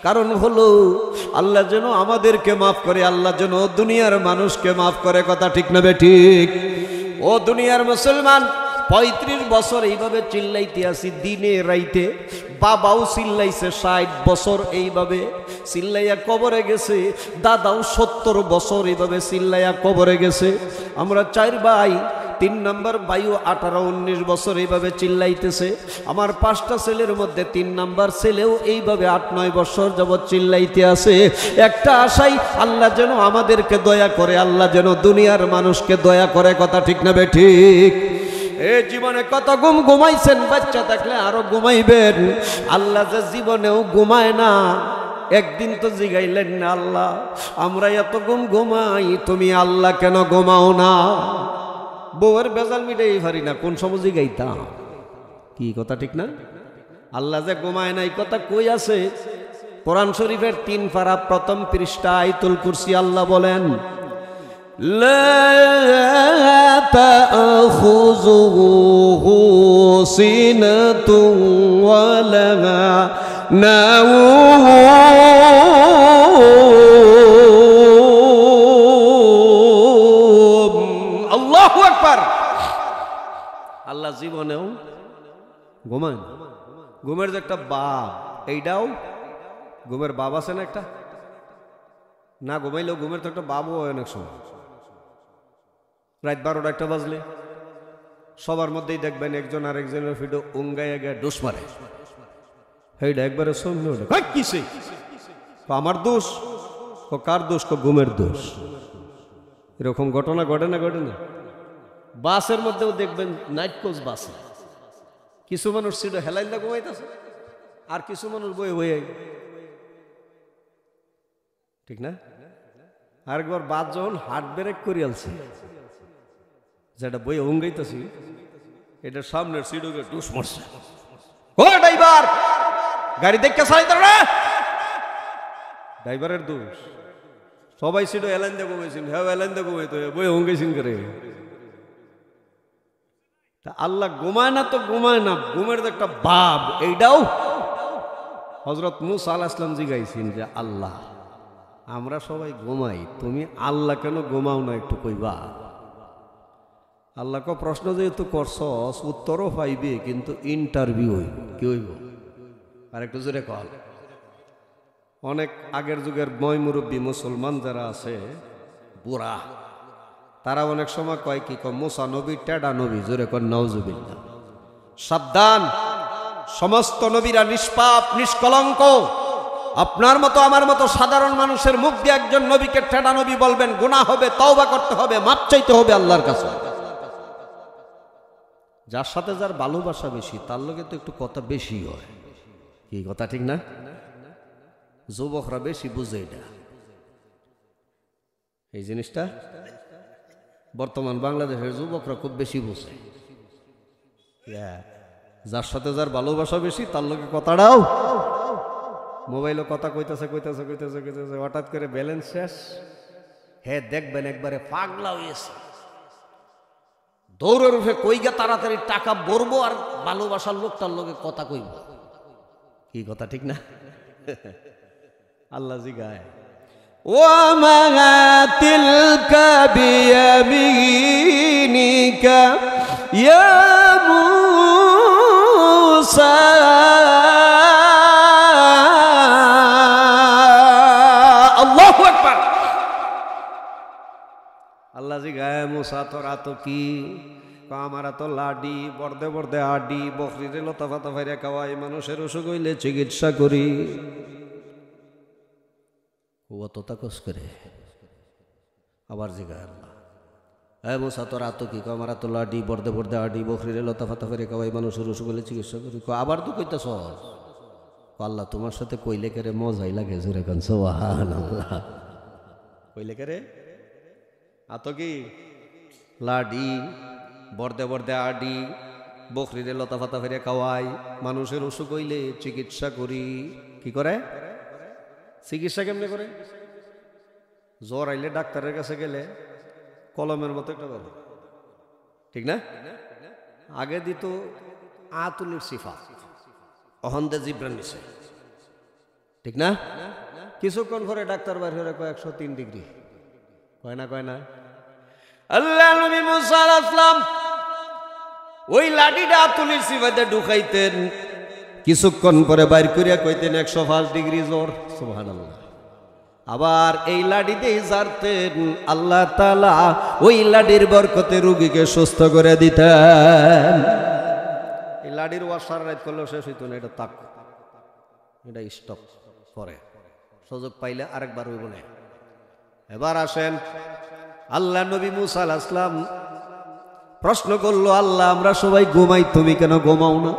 কারণ হলো আল্লাহ যেন আমাদেরকে মাফ করে, আল্লাহ যেন দুনিয়ার মানুষকে মাফ করে। কথা ঠিক না বেঠিক? ও দুনিয়ার মুসলমান, 35 বছর এইভাবে চিল্লাইতে আসি দিনে রাইতে। বাবাও চিল্লাইছে 60 বছর এইভাবে চিল্লাইয়া কবরে গেছে, দাদাও 70 বছর এইভাবে চিল্লাইয়া কবরে গেছে। আমরা 4 ভাই, 3 নম্বর ভাইও 18-19 বছর এইভাবে চিল্লাইতেছে। আমার 5টা ছেলের মধ্যে 3 নম্বর ছেলেও এইভাবে 8-9 বছর যাবৎ চিল্লাইতে আছে। একটা আশাই, আল্লাহ যেন আমাদেরকে দয়া করে, আল্লাহ যেন দুনিয়ার মানুষকে দয়া করে। কথা ঠিক না বেঠিক? এই জীবনে কত ঘুমাইছেন, বাচ্চা থাকলে আরো ঘুমাইবেন। আল্লাহ যে জীবনেও ঘুমায় না, একদিন তো জিগাইলেন না, আল্লাহ আমরা এত ঘুমাই, তুমি আল্লাহ কেন ঘুমাও না? বউয়ের বেজাল মিটাই পারি না, কোন সময় জিগাইতাম? কি কথা ঠিক না? আল্লাহ যে ঘুমায় না এই কথা কই আছে? কোরআন শরীফের 3 পারা প্রথম পৃষ্ঠা আয়াতুল কুরসি আল্লাহ বলেন, লা তাখুযুহু সিনাতুন ওয়ালা নাওম। আল্লাহু আকবার। আল্লাহ জীবনেও ঘুমান। ঘুমের যে একটা বাপ, এইটাও ঘুমের বাপ আছে না একটা? না ঘুমাইলেও ঘুমের তো একটা বাবু হয় অনেক সময়। রাত 12টা 1টা বাজলে সবার মধ্যেই দেখবেন একজন আরেকজনের ফিডো উঙ্গাই আগে ডোস মারে। এইটা একবারে সঙ্গে ওঠে, কিসে আমার দোষ? কার দোষ? ঘুমের দোষ। এরকম ঘটনা ঘটে না? ঘটে না? বাসের মধ্যেও দেখবেন নাইট কোচ বাসে কিছু মানুষ সিটে হেলাইন্দা ঘুমাইতেছে, আর কিছু মানুষ বয়ে বয়ে, ঠিক না? আরেকবার বাস যখন হার্ট ব্রেক করে আলছে, যেটা বই অঙ্গাইতেছি, এটা সামনের সিটকে টুস মারছে। ও ড্রাইভার, গাড়ি দেখে চালাইতে না, ড্রাইভারের দোষ। সবাই সিটে এলাইন্দা ঘুমাইছেন, হ্যাঁ এলাইন্দা ঘুমাইতো, বই অঙ্গাইছেন করে। আল্লাহ ঘুমায় না তো ঘুমায় না, ঘুমের একটা বাপ। এইটাও হযরত মুসা আলাইহিস সালাম জিগাইছেন যে আল্লাহ আমরা সবাই ঘুমাই, তুমি আল্লাহ কেন ঘুমাও না একটু কইবা? আল্লাহকে প্রশ্ন যেহেতু করছস উত্তরও পাইবে, কিন্তু ইন্টারভিউ হইব। কি হইব? আর একটু জোরে কল। অনেক আগের যুগের ময় মুরব্বী মুসলমান যারা আছে বুড়া, তারা অনেক সময় কয় কি মুসা নবী টেডা নবী, জোরে কর নাউজুবিল্লাহ। সাবধান, সমস্ত নবীরা নিষ্পাপ নিষ্কলঙ্ক। আপনার মতো আমার মতো সাধারণ মানুষের মুখ দিয়ে একজন নবীকে টেডা নবী বলবেন, গুনাহ হবে, তওবা করতে হবে, মাপ চাইতে হবে আল্লাহর কাছে। যার সাথে যার ভালোবাসা বেশি তার লগে তো একটু কথা বেশি হয়। কি কথা ঠিক না? যুবকরা বেশি বুঝে এটা, এই জিনিসটা বর্তমান বাংলাদেশের যুবকরা খুব বেশি বুঝে। যার সাথে যার ভালোবাসা বেশি তার লগে কথাটাও, মোবাইলে কথা কইতেছে কইতেছে কইতেছে কইতেছে, হঠাৎ করে ব্যালেন্স শেষ, হ্যাঁ দেখবেন একবারে পাগলা হয়েছে, দৌড়ের উঠে কইগা তাড়াতাড়ি টাকা ভরবো আর ভালোবাসার লোকটার লগে কথা কইব। কি কথা ঠিক না? আল্লাহ জিগায়, ওয়ামা তিলকা বিয়ামিনিকা ইয়া মূসা, আল্লাহু আকবার। আল্লাহ জিগায়, মূসা তোরা তো কি? আমারা তো লাডি, বর্দে বর্দে আডি, বকরিরে লতা পাতা ফাইরা খাওয়াই, মানুষের অসুখ হইলে চিকিৎসা করি। ও তো তাকস করে আবার জিগায় আল্লাহ, হ্যাঁ মূসা তোরা তো কি? আমারা তো লাডি, বর্দে বর্দে আডি, বকরিরে লতা পাতা ফাইরা খাওয়াই, মানুষের অসুখ হইলে চিকিৎসা করি। আবার তো কইতাছ আল্লাহ তোমার সাথে কইলে কেরে মজাই লাগে, জোরে কান সুবহানাল্লাহ। কইলে কেরে আত কি? লাডি, বর্দে বর্দে আডি, বকরিরে লতা পাতা ফেরে খাওয়াই, মানুষের অসুখ হইলে চিকিৎসা করি। কি করে? চিকিৎসা কেমনে করে? জ্বর আইলে ডাক্তারের কাছে গেলে কলমের মতো একটা বলে, ঠিক না? আগে দিত আতুলের সিফা, অহন্দে জিব্রান নিছে, ঠিক না? কিছুক্ষণ পরে ডাক্তার বাইর হয়ে কয় 103 ডিগ্রি, কয় না কয় না? আল্লাহ নবী মুসা আলাইহিস সালাম ওই লাঠিটা আতুলের সিফাতে ঢুকাইতেন, কিছুক্ষণ পরে বাইর করিয়া কইতেন 105 ডিগ্রি জ্বর, সুবহানাল্লাহ। আবার এই লাঠিতেই জারতেন, আল্লাহ তাআলা ওই লাঠির বরকতে রোগীকে সুস্থ করে দিতেন। এই লাঠির ওয়াসার রাত করলেও শেষ হইতো না, এটা তাক, এটা স্টপ করে, সুযোগ পাইলে আরেকবার হইব না। এবার আসেন, আল্লাহ নবী মুসা আলাইহিস সালাম প্রশ্ন করলো, আল্লাহ আমরা সবাই ঘুমাই, তুমি কেন ঘুমাও না?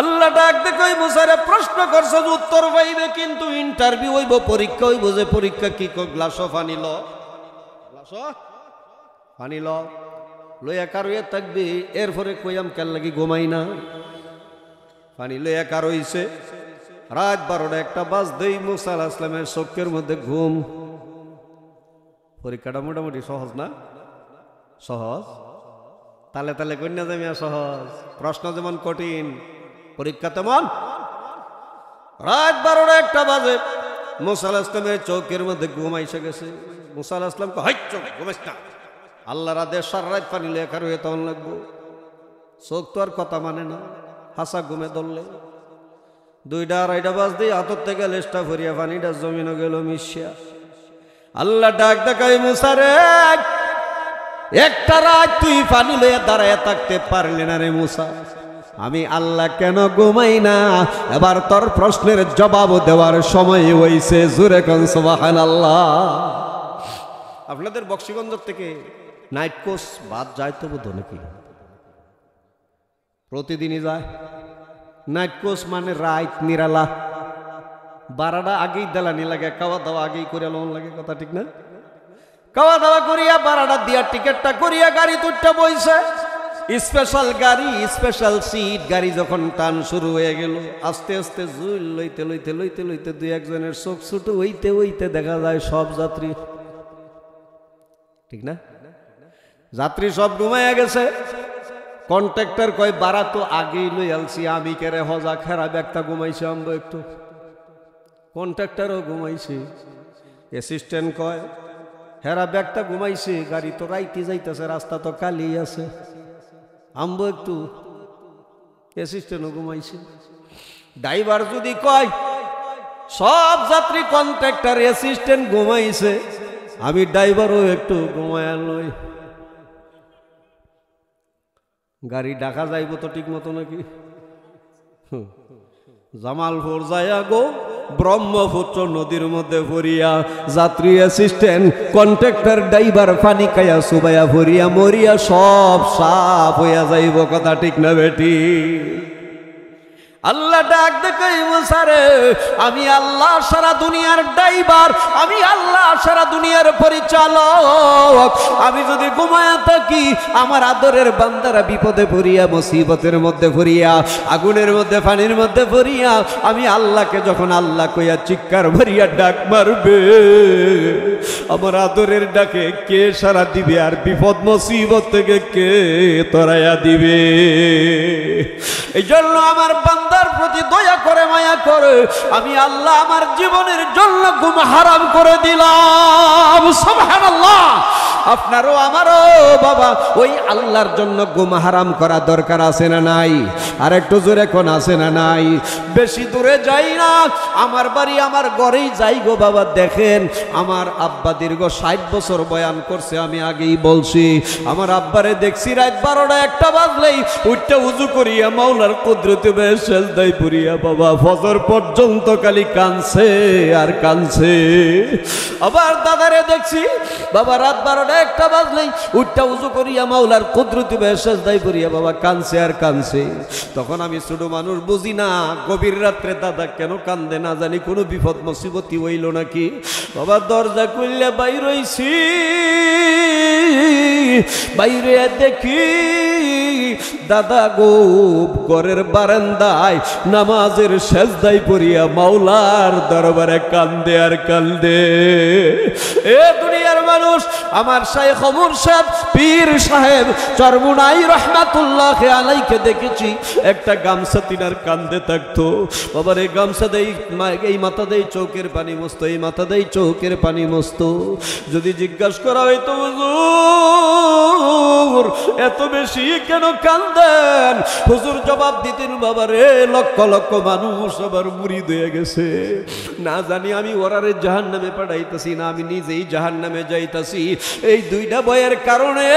আল্লাহ ডাক দেখে ওই মুসারে প্রশ্ন করছো, উত্তর পাইবে, কিন্তু ইন্টারভিউ হইব, পরীক্ষা হইব। যে পরীক্ষা কি, গ্লাস পানি ল, গ্লাস পানি ল, লইয়া কারোয়ে থাকবি। এরপরে কইয়াম কেন লাগি ঘুমাই না? পানি লইয়া কারো হইছে। রাত 12টা 1টা বাজতেই মুসা আলাইহিস সালামের চোখের মধ্যে ঘুম। পরীক্ষাটা মোটামুটি সহজ না? সহজ, তালে তালে কন্যা জামিয়া সহজ, প্রশ্ন যেমন কঠিন, পরীক্ষা তেমন। রাত 12টা 1টা বাজে, মুসা আলাইহিস সালামের চোখের মধ্যে ঘুম আইসে গেছে। মুসা আলাইহিস সালামকে হাইচ্ছ ঘুমাইস না, আল্লাহর আদেশ, সারা রাত পানি লেখার হয়ে তখন লাগবো। চোখ তো আর কথা মানে না, হাসা ঘুমে ধরলে। 2টা 2:30 বাজতে হাতর থেকে লেজটা ফরিয়া পানিটা জমিনে গেল মিশিয়া। আল্লাহ ডাক দেখাই, মুসা রে, একটা রাত তুই পানি লইয়া দাঁড়ায় থাকতে পারলি না রে মুসা? আমি আল্লাহ কেন ঘুমাই না? এবার তোর প্রশ্নের জবাব দেওয়ার সময় হইছে। জোরে কোন সুবহানাল্লাহ। আপনাদের বক্সিগঞ্জ থেকে নাইট কোচ বাদ যায় তো বোধ নাকি? প্রতিদিনই যায়। নাইট কোচ মানে রাত নিরালা, 12টা আগেই দেলানি লাগে, খাওয়া দাওয়া আগেই করে লোন লাগে, কথা ঠিক না? খাওয়া দাওয়া করিয়া 12টা দিয়া টিকিটটা করিয়া গাড়ি তুইটা বইছে। স্পেশাল গাড়ি, স্পেশাল সিট। গাড়ি যখন টান শুরু হয়ে গেল, আস্তে আস্তে জুল লইতে লইতে লইতে লইতে 2-1 চোখ ছুটো হইতে হইতে দেখা যায় সব যাত্রী, ঠিক না? যাত্রী সব ঘুমাইয়া গেছে। কন্ট্রাক্টর কয়, বাড়া তো আগেই লই আলছি, আমি কেরে হজা খারাপ একটা ঘুমাইছে আমরা একটু। কন্ট্রাক্টরও ঘুমাইছে। অ্যাসিস্ট্যান্ট কয়, হেরা ব্যাগটা ঘুমাইছে, গাড়ি তো রাইতে যাইতেছে, রাস্তা তো খালি আছে, আমবো একটু। অ্যাসিস্ট্যান্টও ঘুমাইছে। ড্রাইভার যদি কয়, সব যাত্রী কন্ট্রাক্টর অ্যাসিস্ট্যান্ট ঘুমাইছে, আমি ড্রাইভারও একটু ঘুমায়া লই। গাড়ি ঢাকা যাইব তো ঠিক মতো নাকি? জামালপুর যাইয়া গো, ব্রহ্মপুত্র নদীর মধ্যে পড়িয়া যাত্রী অ্যাসিস্ট্যান্ট কন্ট্রাক্টর ড্রাইভার পানি খাইয়া সুবাইয়া ভরিয়া মরিয়া সব সাফ হইয়া যাইব, কথা ঠিক না বেটি? আল্লাহ ডাক দেখাই, মুসা রে, আমি আল্লাহ সারা দুনিয়ার ড্রাইভার, আমি আল্লাহ সারা দুনিয়ার পরিচালক। আমি যদি ঘুমায়া থাকি, আমার আদরের বান্দারা বিপদে পড়িয়া, মুসিবতের মধ্যে পড়িয়া, আগুনের মধ্যে, পানির মধ্যে পড়িয়া, আমি আল্লাহকে যখন আল্লাহ কইয়া চিৎকার ভরিয়া ডাক মারবে, আমার আদরের ডাকে কে সারা দিবে? আর বিপদ মুসিবত থেকে কে তরাইয়া দিবে? এই জন্য আমার বান্দার প্রতি দয়া করে, মায়া করে, আমি আল্লাহ আমার জীবনের জন্য ঘুম হারাম করে দিলাম। সুবহানাল্লাহ। আপনারও আমারও বাবা ওই আল্লাহর জন্য ঘুম হারাম করা দরকার আছে না নাই? আর একটু জোরে কোন আছে না নাই? বেশি দূরে যাই না, আমার বাড়ি আমার ঘরেই যাই গো বাবা। দেখেন, আমার আব্বা দীর্ঘ 60 বছর বয়ান করছে, আমি আগেই বলছি। আমার আব্বারে দেখছি রাত 12টা 1টা বাজলেই উঠতে উজু করিয়া মাওলার কুদরতে সেজদায় পড়িয়া বাবা ফজর পর্যন্ত খালি কানছে আর কানছে। আবার দাদারে দেখছি বাবা রাত 12টা 1টা বাজলেই উঠতে উজু করিয়া মাওলার কুদরতে সেজদায় পড়িয়া বাবা কানছে আর কানছে। তখন আমি ছোট মানুষ, বুঝি না গভীর রাত্রে দাদা কেন কান্দে, না জানি কোনো বিপদ মুসিবতি হইল নাকি। বাবা দরজা খুললে বাইর হইছি, বাইরে দেখি দাদা গো ঘরের বারান্দায় নামাজের সেজদায় পড়িয়া মাওলার দরবারে কান্দে আর কান্দে। এ দুনিয়ার মানুষ, আমার শাইখ মুর্শিদ পীর সাহেব চরমুনাই রহমাতুল্লাহ আলাইকে দেখেছি একটা গামছা তিনার কান্দে থাকতো। বাবার এই গামছা দেই, এই মাথা দেই চৌকের পানি মস্ত, এই মাথা দেই চৌকের পানি মস্ত। যদি জিজ্ঞাসা করা হইতো হুজুর এত বেশি কেন কান্দেন, হুজুর জবাব দিতেন, বাবারে লক্ষ লক্ষ মানুষ আবার মুরিদ হয়ে গেছে, না জানি আমি ওরারে জাহান্নামে পাঠাইতেছি না, আমি নিজেই জাহান্নামে যাইতে যাইতাছি, এই দুইটা ভয়ের কারণে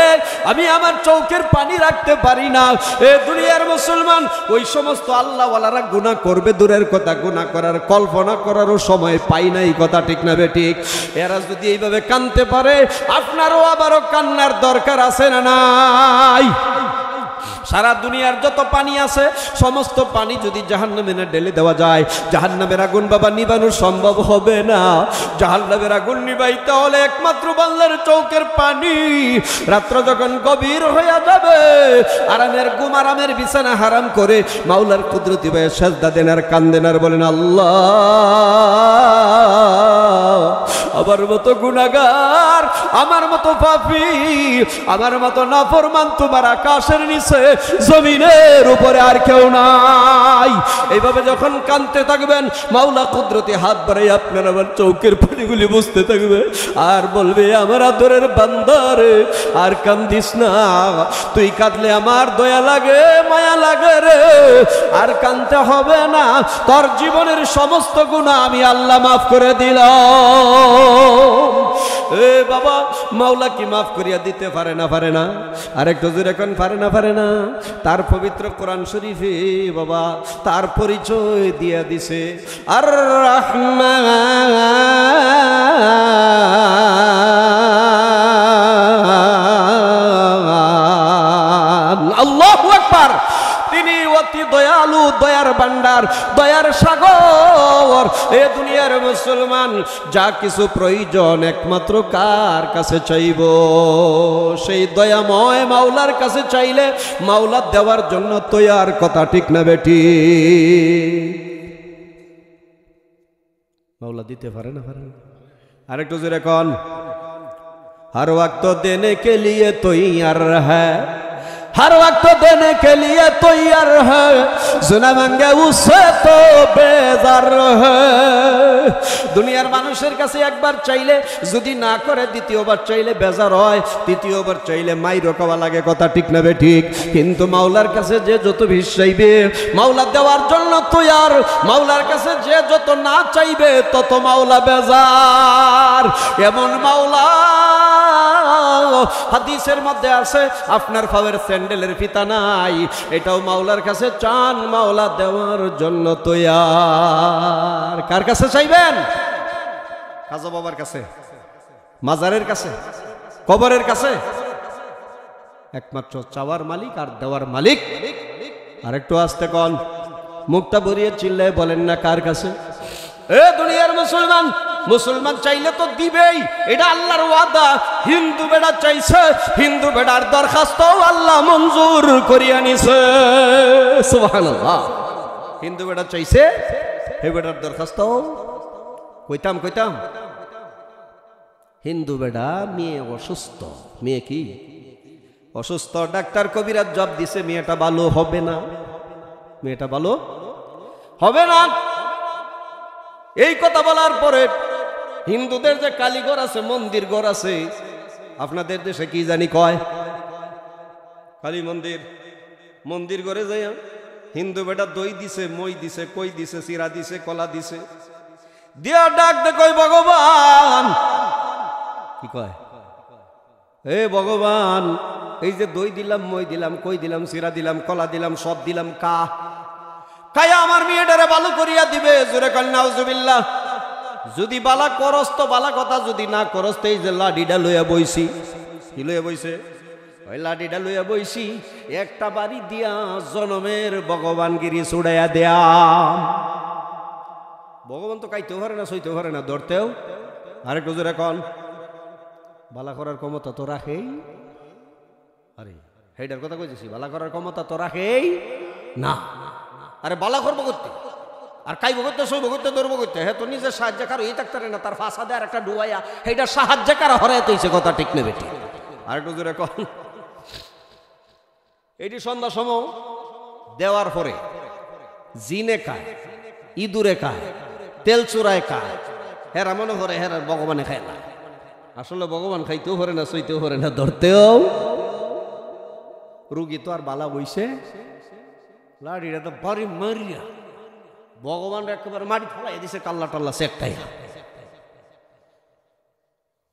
আমি আমার চোখের পানি রাখতে পারি না। এ দুনিয়ার মুসলমান, ওই সমস্ত আল্লাহওয়ালারা গুনাহ করবে দূরের কথা, গুনাহ করার কল্পনা করারও সময় পাই নাই, কথা ঠিক না বেঠিক? এরা যদি এইভাবে কাঁদতে পারে, আপনারও আবারও কান্নার দরকার আছে না নাই? সারা দুনিয়ার যত পানি আছে সমস্ত পানি যদি জাহান্নামে না ঢেলে দেওয়া যায়, জাহান্নামের আগুন বাবা নিবানো সম্ভব হবে না। জাহান্নামের আগুন নিবাইতে হলে একমাত্র বান্দার চোখের পানি। রাত্র যখন গভীর হয়ে যাবে, আরামের ঘুম, আরামের বিছানা হারাম করে মাওলার কুদরতি ভাবে সেজদা দেন আর কান্দেন আর বলেন, আল্লাহ আমার মতো গুনাহগার, আমার মতো পাপী, আমার মতো নাফরমান তোমার আকাশের নিচে জমিনের উপরে আর কেউ নাই। এইভাবে যখন কাঁদতে থাকবেন, মাওলা কুদরতি হাত বাড়াই আপনার আমার চোখের পানিগুলি বুঝতে থাকবে আর বলবে, আমার আদরের বান্দারে আর কান্দিস না, তুই কাঁদলে আমার দয়া লাগে, মায়া লাগে রে, আর কাঁদতে হবে না, তোর জীবনের সমস্ত গুনাহ আমি আল্লাহ মাফ করে দিলাম। এ বাবা, মাওলা কি মাফ করিয়া দিতে পারে না? পারে না? আরেকটু জোরে এখন পারে না? পারে না? তার পবিত্র কোরআন শরীফে বাবা তার পরিচয় দিয়া দিছে, আর রহমান, আল্লাহু আকবার। তিনি অতি দয়ালু, দয়ার ভান্ডার, দয়ার সাগর। এ দুনিয়ার মুসলমান, যা কিছু প্রয়োজন একমাত্র কার কাছে চাইব? সেই দয়াময় মাওলার কাছে চাইলে মাওলা দেওয়ার জন্য তৈয়ার, কথা ঠিক না বেটি? মাওলা দিতে পারে না? পারে না? আরেকটু জোরে কোন, हर वक्त देने के लिए तैयार है, हर वक्त देने के लिए तैयार है, सुना मांगे उससे तो बेजार है। দুনিয়ার মানুষের কাছে একবার চাইলে যদি না করে, দ্বিতীয়বার চাইলে বেজার হয়, তৃতীয়বার চাইলে মাইর খাওয়া লাগে, কথা ঠিক না বে ঠিক? কিন্তু মাওলার কাছে যে যত বেশি চাইবে মাওলা দেওয়ার জন্য তৈয়ার, মাওলার কাছে যে যত না চাইবে তত মাওলা বেজার। এমন মাওলা হাদিসের মধ্যে আছে, আপনার পায়ের স্যান্ডেলের ফিতা নাই, এটাও মাওলার কাছে চান, মাওলা দেওয়ার জন্য তৈয়ার। কার কাছে চাইবেন? খাজা বাবার কাছে, মাজারের কাছে, কবরের কাছে? একমাত্র চাওয়ার মালিক আর দেওয়ার মালিক। আর একটু আস্তে কন, মুখটা ভরিয়ে চিল্লায় বলেন না, কার কাছে? এ দুনিয়ার মুসলমান, মুসলমান চাইলে তো দিবেই, এটা আল্লাহর ওয়াদা। হিন্দু বেড়া চাইছে, হিন্দু বেড়ার দরখাস্ত আল্লাহ মঞ্জুর করিয়া নিছে, সুবহানাল্লাহ। হিন্দু বেড়া চাইছে, হে বেড়ার দরখাস্ত কইতাম কইতাম। হিন্দু বেড়া, মেয়ে অসুস্থ, মেয়ে কি অসুস্থ, ডাক্তার কবিরাজ জব দিছে, মেয়েটা ভালো হবে না, মেয়েটা ভালো হবে না। এই কথা বলার পরে হিন্দুদের যে কালীঘর আছে, মন্দির ঘর আছে, আপনাদের দেশে কি জানি কয়, কালী মন্দির, মন্দির ঘরে যাইয়া হিন্দু বেটা দই দিছে, মই দিছে, কই দিছে, চিরা দিছে, কলা দিছে, দিয়া ডাক দে কই, ভগবান, কি কয়, হে ভগবান, এই যে দই দিলাম, মই দিলাম, কই দিলাম, চিরা দিলাম, কলা দিলাম, সব দিলাম, কায়া আমার মেয়েটারে ভালো করিয়া দিবে। জোরে কল নাউজুবিল্লাহ। যদি বালা করস তো বালা কথা, যদি না করস তো এই যে লাঠিটা লইয়া বইছি, কি লইয়া বইছে? ওই লাঠিটা লইয়া বইছি, একটা বাড়ি দিয়া জনমের ভগবানগিরি ছুড়াইয়া দেয়া। ভগবান তো কাইতেও পারে না, সইতেও পারে না, ধরতেও। আরেকটু জোরে কন, বালা করার ক্ষমতা তো রাখেই, আরে হেইটার কথা কইতেছি, বালা করার ক্ষমতা তো রাখেই না। আরে বালা করবো করতে, আর কাইব করতে, সইব করতে, ধরবো করতে, হ্যাঁ তো নিজের সাহায্য কারো এই থাকতে না, তার ফাঁসা দেয় আর একটা ডুবাইয়া, সেইটা সাহায্য কারো হরাই তৈছে, কথা ঠিক নেবে ঠিক? আর একটু জোরে কন। এটি সন্ধ্যা সময় দেওয়ার পরে জিনে খায়, ইঁদুরে খায়, তেল চুরায় খায়, হেরা মনে করে হেরা ভগবানে খায় না। আসলে ভগবান খাইতেও পারে না, সইতেও পারে না, ধরতেও। রুগী তো আর বালা বইছে, লাড়িটা তো বাড়ি মারিয়া ভগবান একেবারে মাটি ফলাই দিছে, কাল্লা টাল্লা সেকটাই।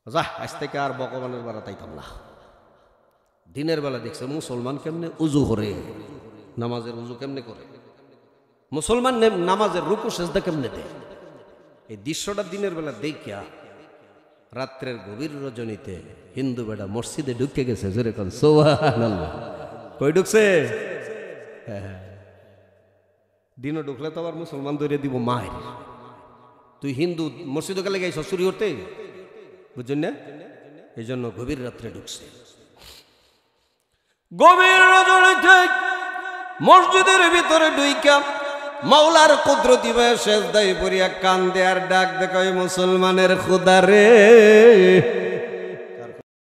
যা আজ থেকে আর ভগবানের বেলা তাইতাম না। দিনের বেলা দেখছে মুসলমান কেমনে উজু করে, নামাজের উজু কেমনে করে, মুসলমান নামাজের রুকু সেজদা কেমনে দেয়। এই দৃশ্যটা দিনের বেলা দেখিয়া রাত্রের গভীর রজনীতে হিন্দু বেটা মসজিদে ঢুকে গেছে। যেরকম সুবহানাল্লাহ, কই ঢুকছে? দিনও ঢুকলে তো আবার মুসলমান ধরে দিব মায়ের। তুই হিন্দু মসজিদে গেলে গেছ চুরি করতে, বুঝছেন না? এই জন্য গভীর রাত্রে ঢুকছে। গভীর রজনীতে মসজিদের ভিতরে ঢুইকা মাওলার কুদরতি ভাবে সেজদায় পড়িয়া কান্দে আর ডাক দেখায় মুসলমানের খোদা রে,